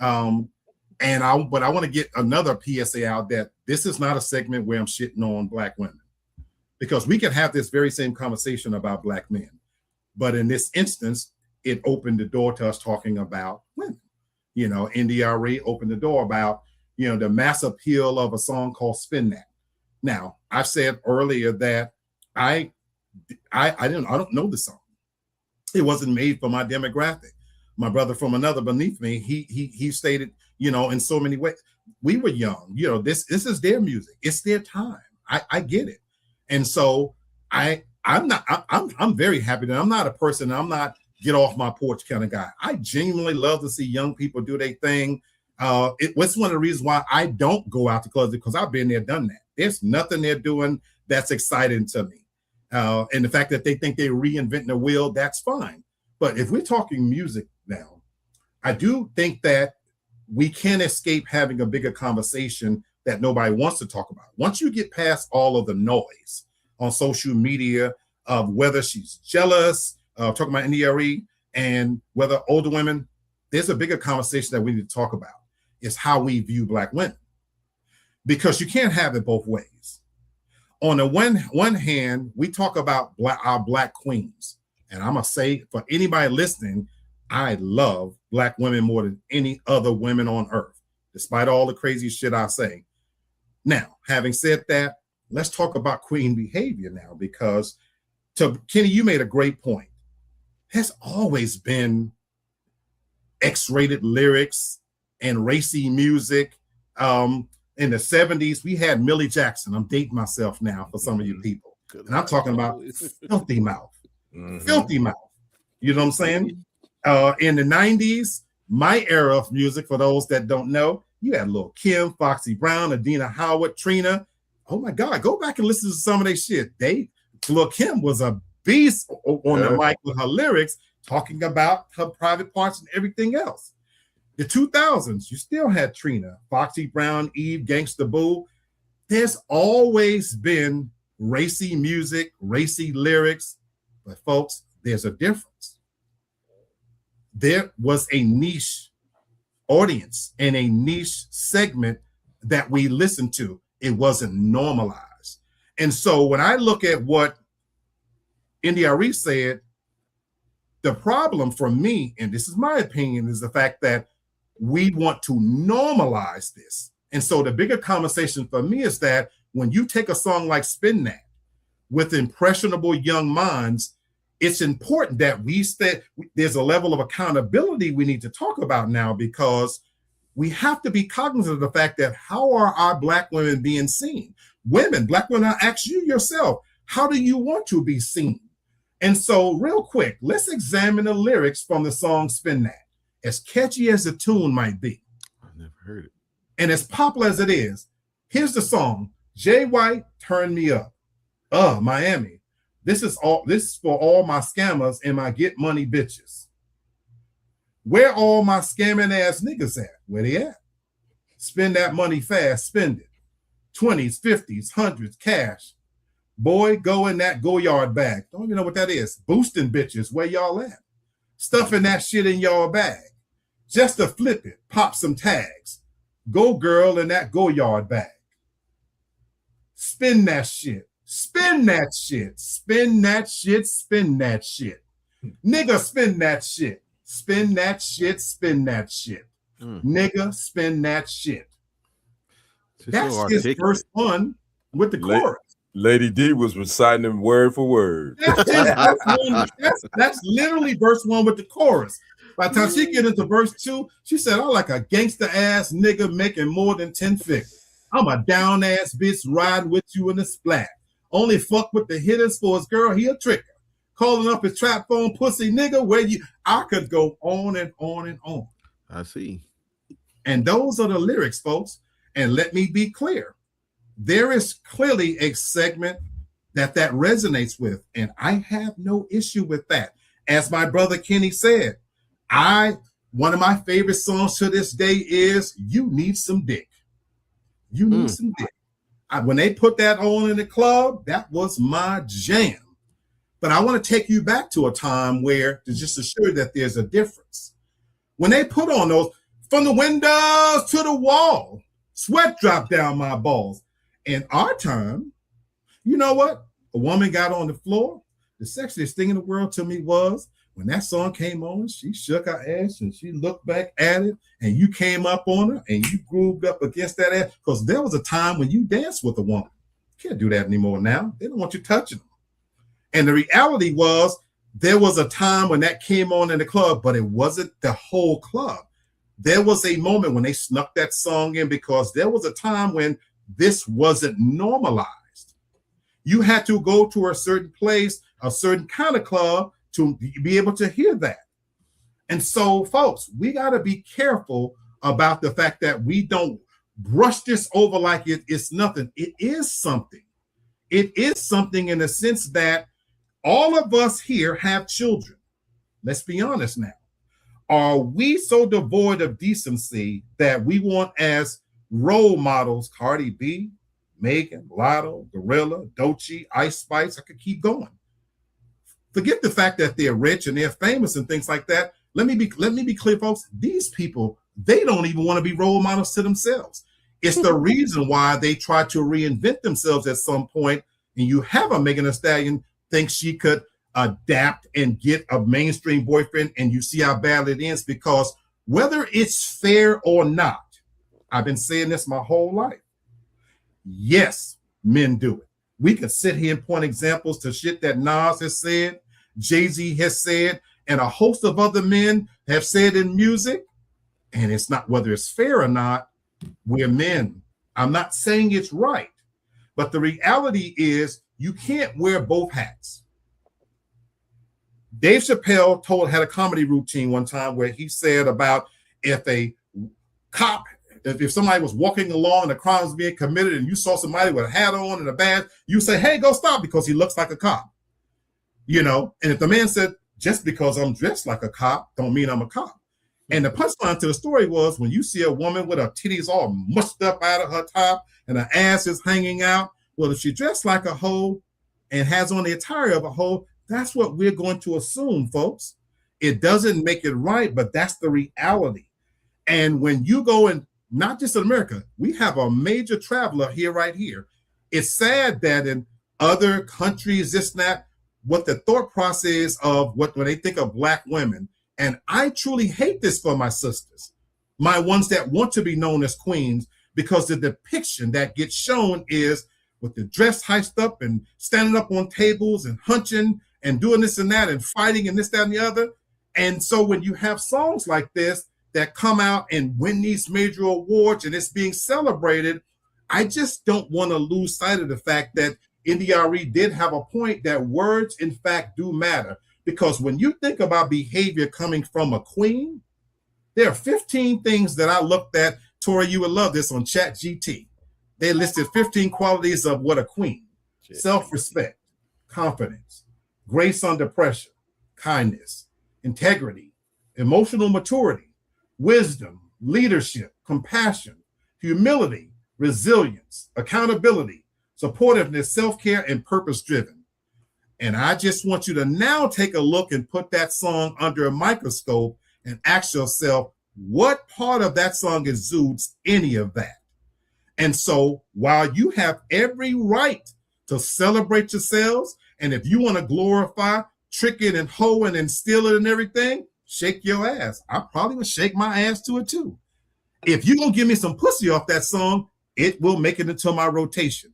Speaker 3: But I want to get another PSA out that this is not a segment where I'm shitting on Black women, because we can have this very same conversation about Black men. But in this instance, it opened the door to us talking about women. You know, NDRE opened the door about, you know, the mass appeal of a song called Spin That. Now, I've said earlier that I don't know the song. It wasn't made for my demographic. My brother from another beneath me, he stated, you know, in so many ways, we were young, you know, this is their music. It's their time. I get it. And so I'm very happy that I'm not a person, I'm not get off my porch kind of guy. I genuinely love to see young people do their thing. It's one of the reasons why I don't go out to clubs, because I've been there, done that. There's nothing they're doing that's exciting to me. And the fact that they think they're reinventing the wheel, that's fine. But if we're talking music now, I do think that we can't escape having a bigger conversation that nobody wants to talk about. Once you get past all of the noise on social media of whether she's jealous, talking about NDRE, and whether older women, there's a bigger conversation that we need to talk about. Is how we view Black women. Because you can't have it both ways. On the one hand, we talk about our Black queens. And I'm going to say, for anybody listening, I love Black women more than any other women on earth, despite all the crazy shit I say. Now, having said that, let's talk about queen behavior now, because Kenny, you made a great point. There's always been X-rated lyrics and racy music. In the 70s, we had Millie Jackson. I'm dating myself now for some of you people. And I'm talking about filthy mouth. Filthy mouth. You know what I'm saying? In the 90s, my era of music, for those that don't know, you had Lil' Kim, Foxy Brown, Adina Howard, Trina. Oh my God, go back and listen to some of their shit. Lil' Kim was a beast on the mic with her lyrics, talking about her private parts and everything else. The 2000s, you still had Trina, Foxy Brown, Eve, Gangsta Boo. There's always been racy music, racy lyrics, but folks, there's a difference. There was a niche audience and a niche segment that we listened to. It wasn't normalized. And so when I look at what NDRE said, the problem for me, and this is my opinion, is the fact that we want to normalize this. And so the bigger conversation for me is that when you take a song like Spin That with impressionable young minds, it's important that there's a level of accountability we need to talk about now, because we have to be cognizant of the fact that how are our Black women being seen? Women, Black women, I ask you yourself, how do you want to be seen? And so real quick, let's examine the lyrics from the song Spin That. As catchy as the tune might be,
Speaker 1: I've never heard it.
Speaker 3: and as popular as it is, here's the song. Jay White, Turn Me Up. Miami. This is for all my scammers and my get money bitches. Where all my scamming ass niggas at? Where they at? Spend that money fast, spend it. 20s, 50s, 100s, cash. Boy, go in that go yard bag. Don't even know what that is. Boosting bitches, where y'all at? Stuffing that shit in y'all bag. Just to flip it, pop some tags. Go girl in that go yard bag. Spin that shit. Spin that shit. Spin that shit. Spin that shit. Nigga, spin that shit. Spin that shit. Spin that shit. Nigga, spin that shit. That's
Speaker 1: so
Speaker 3: his verse 1 with the chorus.
Speaker 4: Lady D was reciting them word for word.
Speaker 3: That's literally verse 1 with the chorus. By the time she get into verse 2, she said, I'm like a gangster ass nigga making more than 10 figures. I'm a down ass bitch riding with you in the splat. Only fuck with the hitters for his girl, he a tricker. Calling up his trap phone pussy nigga, I could go on and on and on.
Speaker 1: I see.
Speaker 3: And those are the lyrics, folks. And let me be clear. There is clearly a segment that resonates with, and I have no issue with that. As my brother Kenny said, one of my favorite songs to this day is You Need Some Dick. You Need Some Dick. When they put that on in the club, that was my jam. But I want to take you back to a time where, to just assure that there's a difference. When they put on those, from the windows to the wall, sweat dropped down my balls. In our time, you know what? A woman got on the floor. The sexiest thing in the world to me was when that song came on, she shook her ass and she looked back at it, and you came up on her and you grooved up against that ass, because there was a time when you danced with a woman. You can't do that anymore now. They don't want you touching them. And the reality was there was a time when that came on in the club, but it wasn't the whole club. There was a moment when they snuck that song in because there was a time when this wasn't normalized. You had to go to a certain place, a certain kind of club to be able to hear that. And so, folks, we got to be careful about the fact that we don't brush this over like it's nothing. It is something. It is something in the sense that all of us here have children. Let's be honest now. Are we so devoid of decency that we want as role models Cardi B, Megan, Lotto, Gorilla, Doechii, Ice Spice? I could keep going. Forget the fact that they're rich and they're famous and things like that. Let me be clear, folks. These people, they don't even want to be role models to themselves. It's the reason why they try to reinvent themselves at some point. And you have a Megan Thee Stallion think she could adapt and get a mainstream boyfriend, and you see how bad it ends, because whether it's fair or not, I've been saying this my whole life. Yes, men do it. We could sit here and point examples to shit that Nas has said, Jay-Z has said, and a host of other men have said in music, and it's not whether it's fair or not, we're men. I'm not saying it's right, but the reality is you can't wear both hats. Dave Chappelle had a comedy routine one time where he said about if a cop, if somebody was walking along and a crime was being committed and you saw somebody with a hat on and a badge, you say, hey, go stop because he looks like a cop. You know, and if the man said, just because I'm dressed like a cop don't mean I'm a cop. And the punchline to the story was when you see a woman with her titties all mushed up out of her top and her ass is hanging out, well, if she dressed like a hoe and has on the attire of a hoe, that's what we're going to assume, folks. It doesn't make it right, but that's the reality. And when you go and not just in America, we have a major traveler here, right here. It's sad that in other countries, this, that, what the thought process is of what when they think of Black women, and I truly hate this for my sisters, my ones that want to be known as queens, because the depiction that gets shown is with the dress hiced up and standing up on tables and hunching and doing this and that and fighting and this, that, and the other. And so when you have songs like this that come out and win these major awards and it's being celebrated, I just don't want to lose sight of the fact that NDRE did have a point that words, in fact, do matter. Because when you think about behavior coming from a queen, there are 15 things that I looked at. Tori, you would love this on ChatGPT. They listed 15 qualities of what a queen: self-respect, confidence, grace under pressure, kindness, integrity, emotional maturity, wisdom, leadership, compassion, humility, resilience, accountability, supportiveness, self-care, and purpose-driven. And I just want you to now take a look and put that song under a microscope and ask yourself, what part of that song exudes any of that? And so while you have every right to celebrate yourselves, and if you want to glorify tricking and hoeing and stealing and everything, shake your ass. I probably would shake my ass to it too. If you don't give me some pussy off that song, it will make it into my rotation.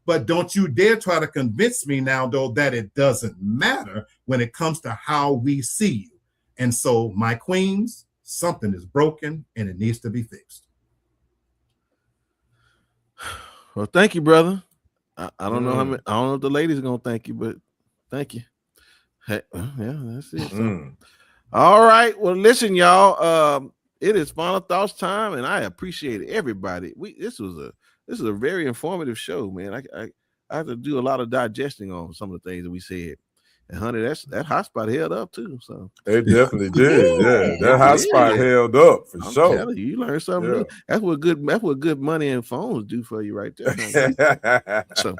Speaker 3: But don't you dare try to convince me now, though, that it doesn't matter when it comes to how we see you. And so, my queens, something is broken and it needs to be fixed.
Speaker 1: Well, thank you, brother. I don't know how many, I don't know if the ladies are gonna thank you, but thank you. Hey, yeah, that's it. So. All right. Well, listen, y'all. It is final thoughts time, and I appreciate everybody. This is a very informative show, man. I have to do a lot of digesting on some of the things that we said. And honey, that hot spot held up too. So
Speaker 4: it definitely did. Yeah, that hot spot held up for sure.
Speaker 1: Telling you learn something new. That's what good money and phones do for you right there. So,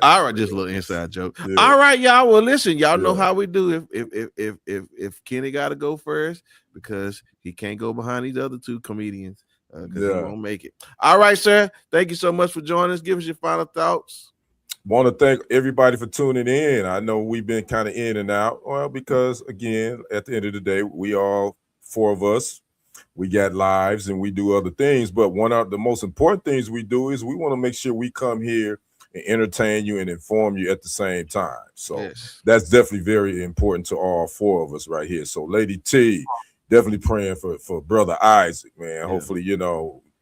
Speaker 1: all right, just a little inside joke. Yeah. All right, y'all. Well, listen, y'all know how we do. If Kenny got to go first because he can't go behind these other two comedians because he won't make it. All right, sir. Thank you so much for joining us. Give us your final thoughts.
Speaker 4: Want to thank everybody for tuning in. I know we've been kind of in and out. Well, because again, at the end of the day, we all four of us, we got lives and we do other things. But one of the most important things we do is we want to make sure we come here and entertain you and inform you at the same time. So that's definitely very important to all four of us right here. So Lady T, definitely praying for Brother Isaac, man. Yeah. Hopefully,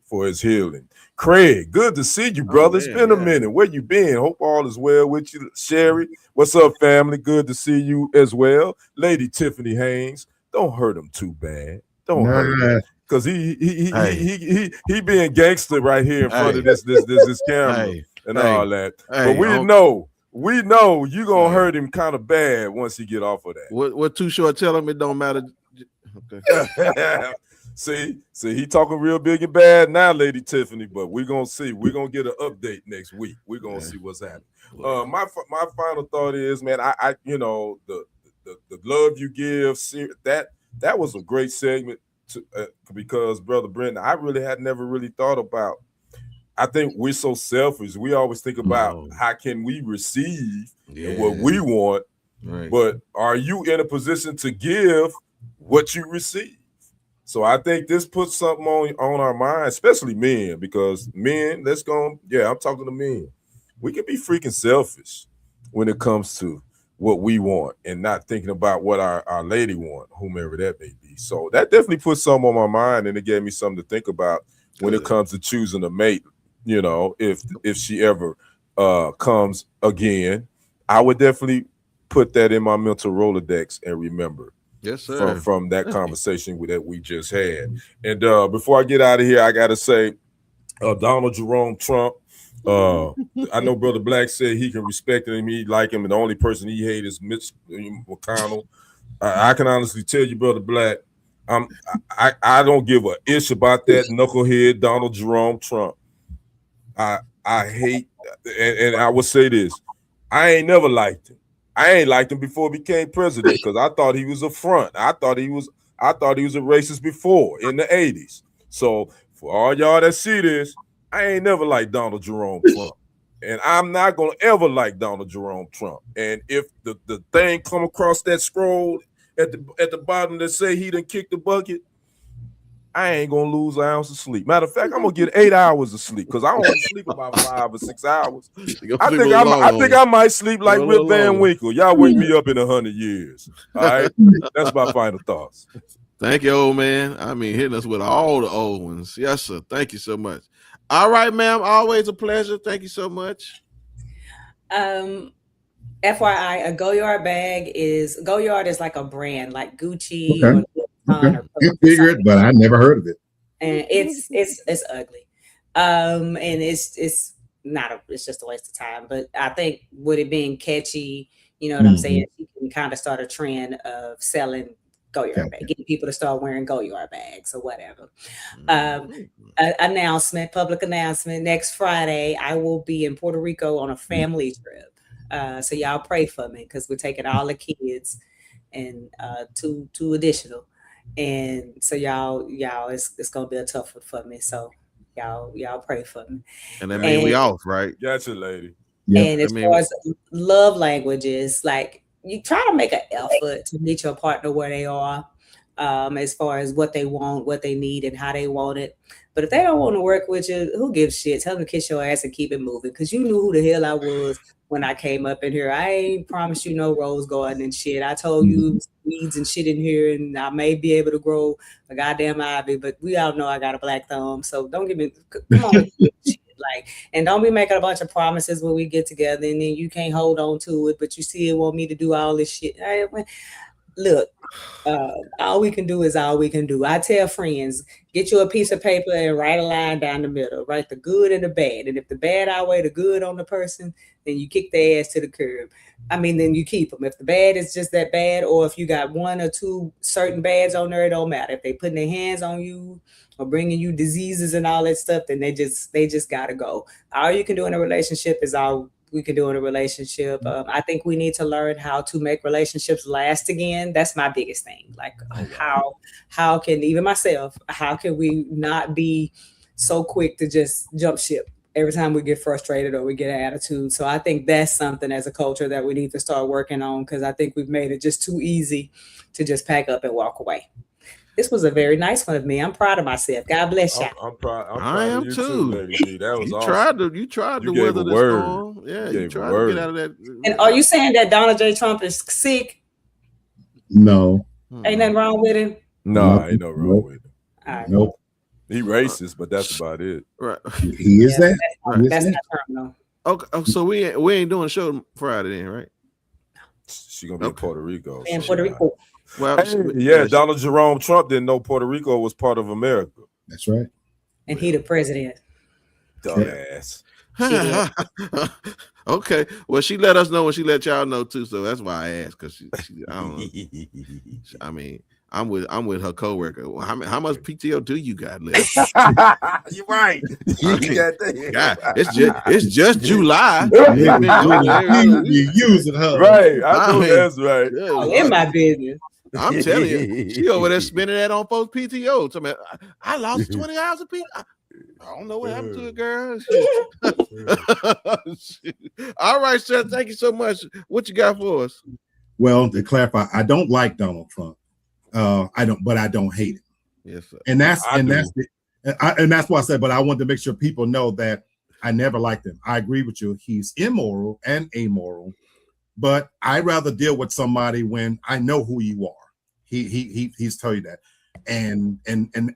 Speaker 4: for his healing. Craig, good to see you, brother. It's been a minute. Where you been? Hope all is well with you. Sherry, what's up, family? Good to see you as well. Lady Tiffany Haynes, don't hurt him too bad. Don't hurt him. Because he being gangster right here in front of this camera and all that. But we know you gonna hurt him kind of bad once he get off of that.
Speaker 1: What Too Short tell him it don't matter.
Speaker 4: Okay. See, he talking real big and bad now, Lady Tiffany, but we're gonna see. We're gonna get an update next week. We're gonna see what's happening. My final thought is, man, I the love you give, that was a great segment because Brother Brendan, I really had never really thought about. I think we're so selfish. We always think about how can we receive what we want, but are you in a position to give what you receive? So I think this puts something on our mind, especially men, because men, I'm talking to men. We can be freaking selfish when it comes to what we want and not thinking about what our lady want, whomever that may be. So that definitely put something on my mind, and it gave me something to think about when it comes to choosing a mate. If she ever comes again, I would definitely put that in my mental Rolodex and remember.
Speaker 1: Yes, sir.
Speaker 4: From that conversation that we just had. And before I get out of here, I got to say, Donald Jerome Trump, I know Brother Black said he can respect him, he like him, and the only person he hates is Mitch McConnell. I can honestly tell you, Brother Black, I don't give a ish about that knucklehead Donald Jerome Trump. I hate, and I will say this, I ain't never liked him. I ain't liked him before he became president because I thought he was a front. I thought he was a racist before in the 80s. So for all y'all that see this, I ain't never liked Donald Jerome Trump. And I'm not gonna ever like Donald Jerome Trump. And if the thing come across that scroll at the bottom that say he done kicked the bucket, I ain't gonna lose an ounce of sleep. Matter of fact, I'm gonna get 8 hours of sleep because I only sleep about 5 or 6 hours. I think I might sleep like Rip Van Winkle. Y'all wake me up in 100 years. All right, that's my final thoughts.
Speaker 1: Thank you, old man. I mean, hitting us with all the old ones. Yes, sir. Thank you so much. All right, ma'am. Always a pleasure. Thank you so much.
Speaker 2: FYI, a Goyard bag is like a brand, like Gucci or
Speaker 3: I figured, but I never heard of it.
Speaker 2: And it's ugly. And it's just a waste of time. But I think with it being catchy, you know what I'm saying, you can kind of start a trend of selling Goyard bag, getting people to start wearing Goyard bags or whatever. Public announcement. Next Friday, I will be in Puerto Rico on a family trip. So y'all pray for me because we're taking all the kids and two additional. And so y'all, it's gonna be a tough one for me. So y'all pray for me.
Speaker 1: And that means we off, right?
Speaker 4: Gotcha, lady.
Speaker 3: Yep.
Speaker 2: And as far as love languages, like you try to make an effort to meet your partner where they are, as far as what they want, what they need, and how they want it. But if they don't want to work with you, who gives shit? Tell them to kiss your ass and keep it moving. Because you knew who the hell I was when I came up in here. I ain't promised you no rose garden and shit. I told you weeds and shit in here, and I may be able to grow a goddamn ivy, but we all know I got a black thumb. So don't give me, come on. Like, and don't be making a bunch of promises when we get together and then you can't hold on to it, but you still want me to do all this shit. Look, all we can do is all we can do. I tell friends, get you a piece of paper and write a line down the middle, write the good and the bad. And if the bad outweigh the good on the person, then you kick their ass to the curb. I mean, then you keep them. If the bad is just that bad, or if you got one or two certain bads on there, it don't matter. If they putting their hands on you or bringing you diseases and all that stuff, then they just gotta go. All you can do in a relationship is all we can do in a relationship. I think we need to learn how to make relationships last again. That's my biggest thing. Like how can, even myself, how can we not be so quick to just jump ship every time we get frustrated or we get an attitude? So I think that's something as a culture that we need to start working on, because I think we've made it just too easy to just pack up and walk away. This was a very nice one of me. I'm proud of myself. God bless you.
Speaker 4: I'm proud.
Speaker 1: I am
Speaker 4: of you
Speaker 1: too.
Speaker 4: Lady G. That was
Speaker 1: awesome. You tried to weather the storm. Yeah, you tried to get out of that.
Speaker 2: And are you saying that Donald J. Trump is sick?
Speaker 3: No.
Speaker 2: Ain't nothing wrong with him?
Speaker 4: No, ain't no wrong with him.
Speaker 2: All right.
Speaker 3: Nope.
Speaker 4: He racist, but that's about it.
Speaker 1: Right.
Speaker 3: He is that.
Speaker 2: That's not terminal.
Speaker 1: Okay, so we ain't doing a show Friday then, right?
Speaker 4: She gonna be in Puerto Rico.
Speaker 2: In Puerto Rico.
Speaker 1: Well,
Speaker 4: Donald Jerome Trump didn't know Puerto Rico was part of America.
Speaker 3: That's right.
Speaker 2: And he the president.
Speaker 4: Dumbass.
Speaker 1: Okay. Well, she let us know when she let y'all know too, so that's why I asked. Because I don't know. I mean, I'm with her coworker. Well, how much PTO do you got left?
Speaker 4: You're right.
Speaker 1: It's just July.
Speaker 3: You using her.
Speaker 4: Right. I know that's right.
Speaker 2: In my business.
Speaker 1: I'm telling you, she over there spending that on folks' PTO. So, man, I lost 20 hours of PTO. I don't know what happened to it, girl. All right, sir. Thank you so much. What you got for us?
Speaker 3: Well, to clarify, I don't like Donald Trump. I don't hate him.
Speaker 1: Yes, sir.
Speaker 3: And that's why I said. But I want to make sure people know that I never liked him. I agree with you. He's immoral and amoral, but I'd rather deal with somebody when I know who you are. He's told you that,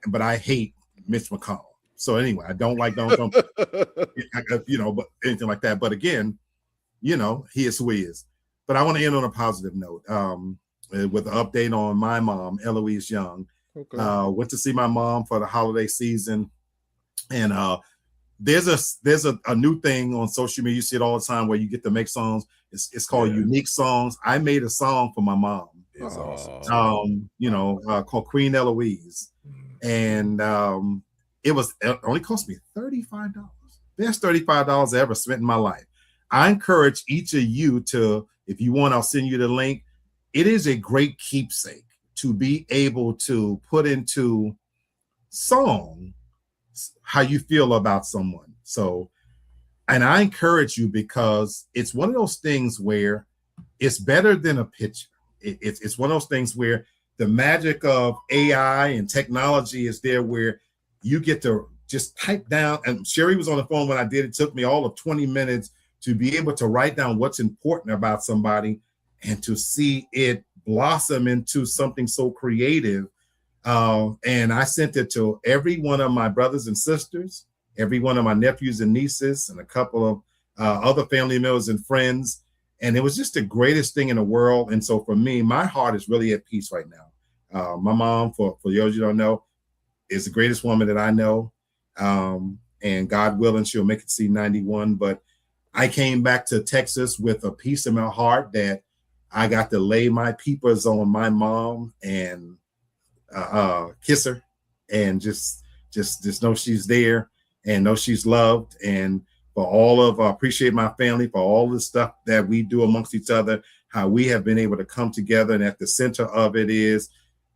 Speaker 3: but I hate Mitch McConnell. So anyway, I don't like Donald Trump, but anything like that. But again, he is who he is. But I want to end on a positive note. With an update on my mom, Eloise Young. Okay. Went to see my mom for the holiday season, and there's a new thing on social media. You see it all the time where you get to make songs. It's called Unique Songs. I made a song for my mom.
Speaker 4: It's awesome.
Speaker 3: Called Queen Eloise, and it only cost me $35. Best $35 I ever spent in my life. I encourage each of you to, if you want, I'll send you the link. It is a great keepsake to be able to put into song how you feel about someone. So, and I encourage you, because it's one of those things where it's better than a picture. It's one of those things where the magic of AI and technology is there, where you get to just type down. And Sherry was on the phone when I did it. It took me all of 20 minutes to be able to write down what's important about somebody and to see it blossom into something so creative. And I sent it to every one of my brothers and sisters, every one of my nephews and nieces, and a couple of other family members and friends. And it was just the greatest thing in the world. And so for me, my heart is really at peace right now. My mom, for those you don't know, is the greatest woman that I know. And God willing, she'll make it to see 91. But I came back to Texas with a peace in my heart that I got to lay my peepers on my mom and kiss her, and just know she's there and know she's loved. And for all of appreciate my family for all the stuff that we do amongst each other, how we have been able to come together. And at the center of it is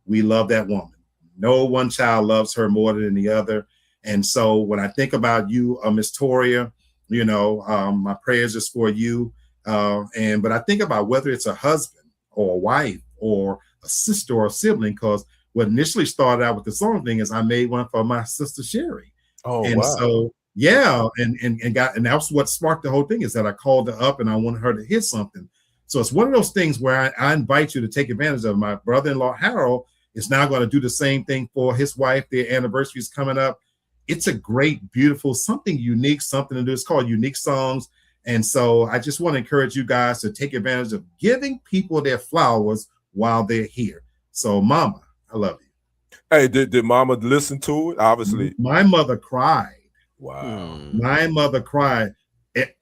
Speaker 3: we love that woman. No one child loves her more than the other. And so when I think about you, Miss Toria, you know, my prayers is for you. But I think about whether it's a husband or a wife or a sister or a sibling, because what initially started out with the song thing is I made one for my sister Sherry.
Speaker 4: Oh,
Speaker 3: and
Speaker 4: wow.
Speaker 3: So yeah, and that's what sparked the whole thing, is that I called her up and I wanted her to hit something. So it's one of those things where I invite you to take advantage of. My brother-in-law Harold is now going to do the same thing for his wife. Their anniversary is coming up. It's a great, beautiful, something unique, something to do. It's called Unique Songs. And so I just want to encourage you guys to take advantage of giving people their flowers while they're here. So Mama, I love you.
Speaker 4: Hey, did Mama listen to it? Obviously.
Speaker 3: My mother cried.
Speaker 4: Wow.
Speaker 3: My mother cried.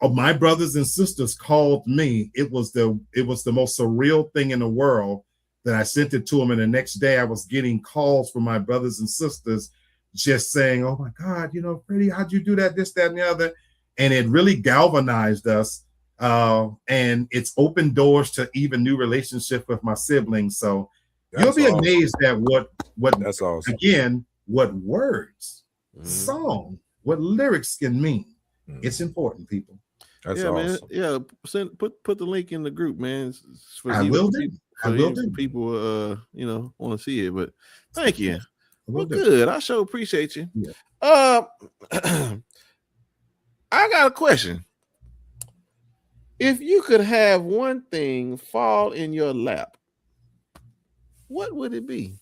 Speaker 3: My brothers and sisters called me. It was the most surreal thing in the world that I sent it to them. And the next day I was getting calls from my brothers and sisters just saying, oh my God, you know, Freddie, how'd you do that, this, that, and the other? And it really galvanized us. And it's opened doors to even new relationships with my siblings. So you'll be amazed at what
Speaker 4: that's awesome.
Speaker 3: Again, what words, song, what lyrics can mean. It's important, people.
Speaker 4: That's
Speaker 1: awesome.
Speaker 4: Man.
Speaker 1: Yeah, put the link in the group, man.
Speaker 3: I will do.
Speaker 1: People, you know, want to see it. But thank you. Well, good. I sure appreciate you. Yeah. I got a question. If you could have one thing fall in your lap, what would it be?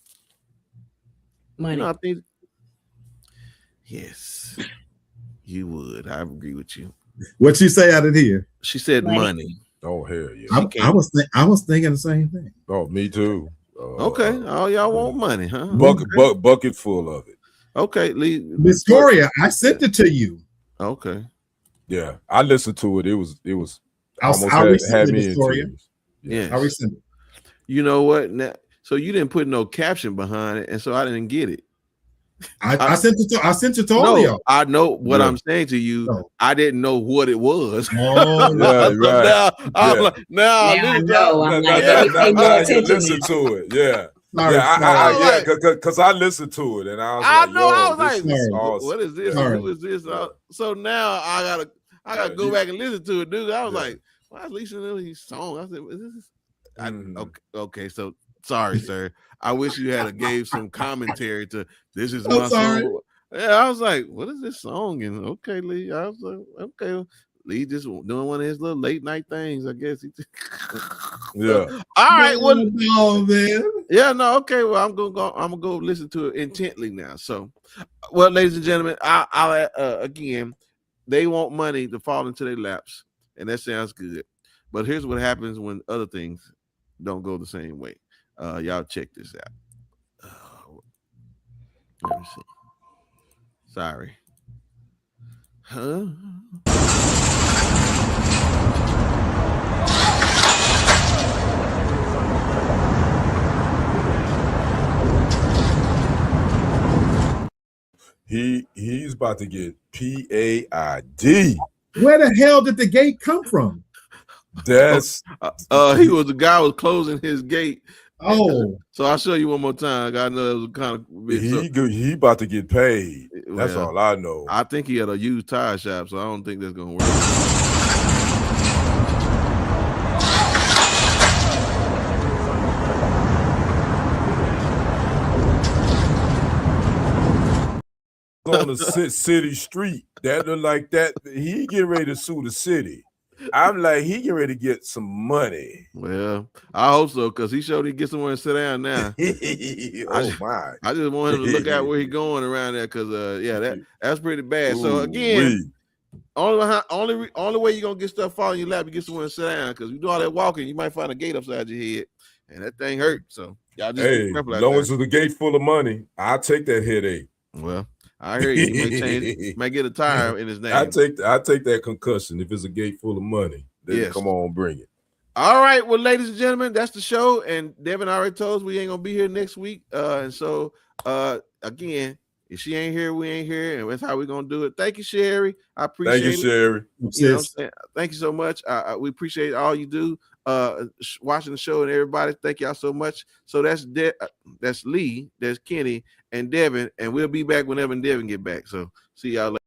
Speaker 2: Money.
Speaker 1: You know, I think yes, you would. I agree with you.
Speaker 3: What'd she say out of here?
Speaker 1: She said money.
Speaker 4: Oh hell yeah!
Speaker 3: I was thinking the same thing.
Speaker 4: Oh, me too.
Speaker 1: Okay. Oh, y'all want money, huh?
Speaker 4: Bucket full of it.
Speaker 1: Okay,
Speaker 3: Miss Toria, I sent it to you.
Speaker 1: Okay.
Speaker 4: Yeah, I listened to it. It was almost
Speaker 3: had me
Speaker 4: in tears.
Speaker 1: Yeah,
Speaker 3: I'll resend it.
Speaker 1: You know what? Now, so you didn't put no caption behind it, and so I didn't get it.
Speaker 3: I sent it to all of y'all.
Speaker 1: I know what I'm saying to you. No. I didn't know what it was.
Speaker 3: Oh,
Speaker 4: yeah, right.
Speaker 1: I
Speaker 2: know. I'm like, let me pay more attention.
Speaker 4: Listen to it. Yeah.
Speaker 3: Sorry.
Speaker 4: Because I listened to it and I was
Speaker 1: I was like,
Speaker 4: awesome.
Speaker 1: what is this? Who is this? So now I gotta go back and listen to it, dude. I was like, why is Lisa in these songs? I said, is this? Okay, so sorry, sir. I wish you had gave some commentary to this is my song. Yeah, I was like, what is this song? And okay, Lee. I was like, okay. Lee just doing one of his little late night things, I guess.
Speaker 4: Yeah.
Speaker 1: All right. Well,
Speaker 3: oh man.
Speaker 1: Yeah, no, okay. Well, I'm gonna go listen to it intently now. So, well, ladies and gentlemen, I'll again, they want money to fall into their laps, and that sounds good. But here's what happens when other things don't go the same way. Y'all check this out. Let me see. Sorry. Huh?
Speaker 4: He's about to get PAID.
Speaker 3: Where the hell did the gate come from?
Speaker 4: That's
Speaker 1: he was the guy was closing his gate
Speaker 3: Oh,
Speaker 1: So I'll show you one more time. I know it was kind of big.
Speaker 4: He about to get paid. That's
Speaker 1: Well,
Speaker 4: all I know.
Speaker 1: I think he had a used tire shop, so I don't think that's gonna work.
Speaker 4: On the city street, that look like that. He getting ready to sue the city. I'm like, he getting ready to get some money.
Speaker 1: Well, I hope so, because he showed he get somewhere and sit down now.
Speaker 4: My!
Speaker 1: I just want him to look out where he's going around there, because yeah, that's pretty bad. So again, only way you're gonna get stuff falling in your lap, you get somewhere and sit down, because you do all that walking, you might find a gate upside your head, and that thing hurt. So y'all just be careful out
Speaker 4: long
Speaker 1: there.
Speaker 4: as it's a gate full of money, I'll take that headache.
Speaker 1: Well, I hear you. You might get a tire in his name.
Speaker 4: I take that concussion if it's a gate full of money. Then come on, bring it.
Speaker 1: All right, well, ladies and gentlemen, that's the show. And Devin already told us we ain't gonna be here next week. And so again, if she ain't here, we ain't here, and that's how we're gonna do it. Thank you, Sherry. I appreciate it.
Speaker 4: Thank you, Sherry.
Speaker 1: You know, thank you so much. We appreciate all you do. Watching the show and everybody. Thank y'all so much. So that's Lee, that's Kenny, and Devin, and we'll be back whenever Devin get back. So see y'all later.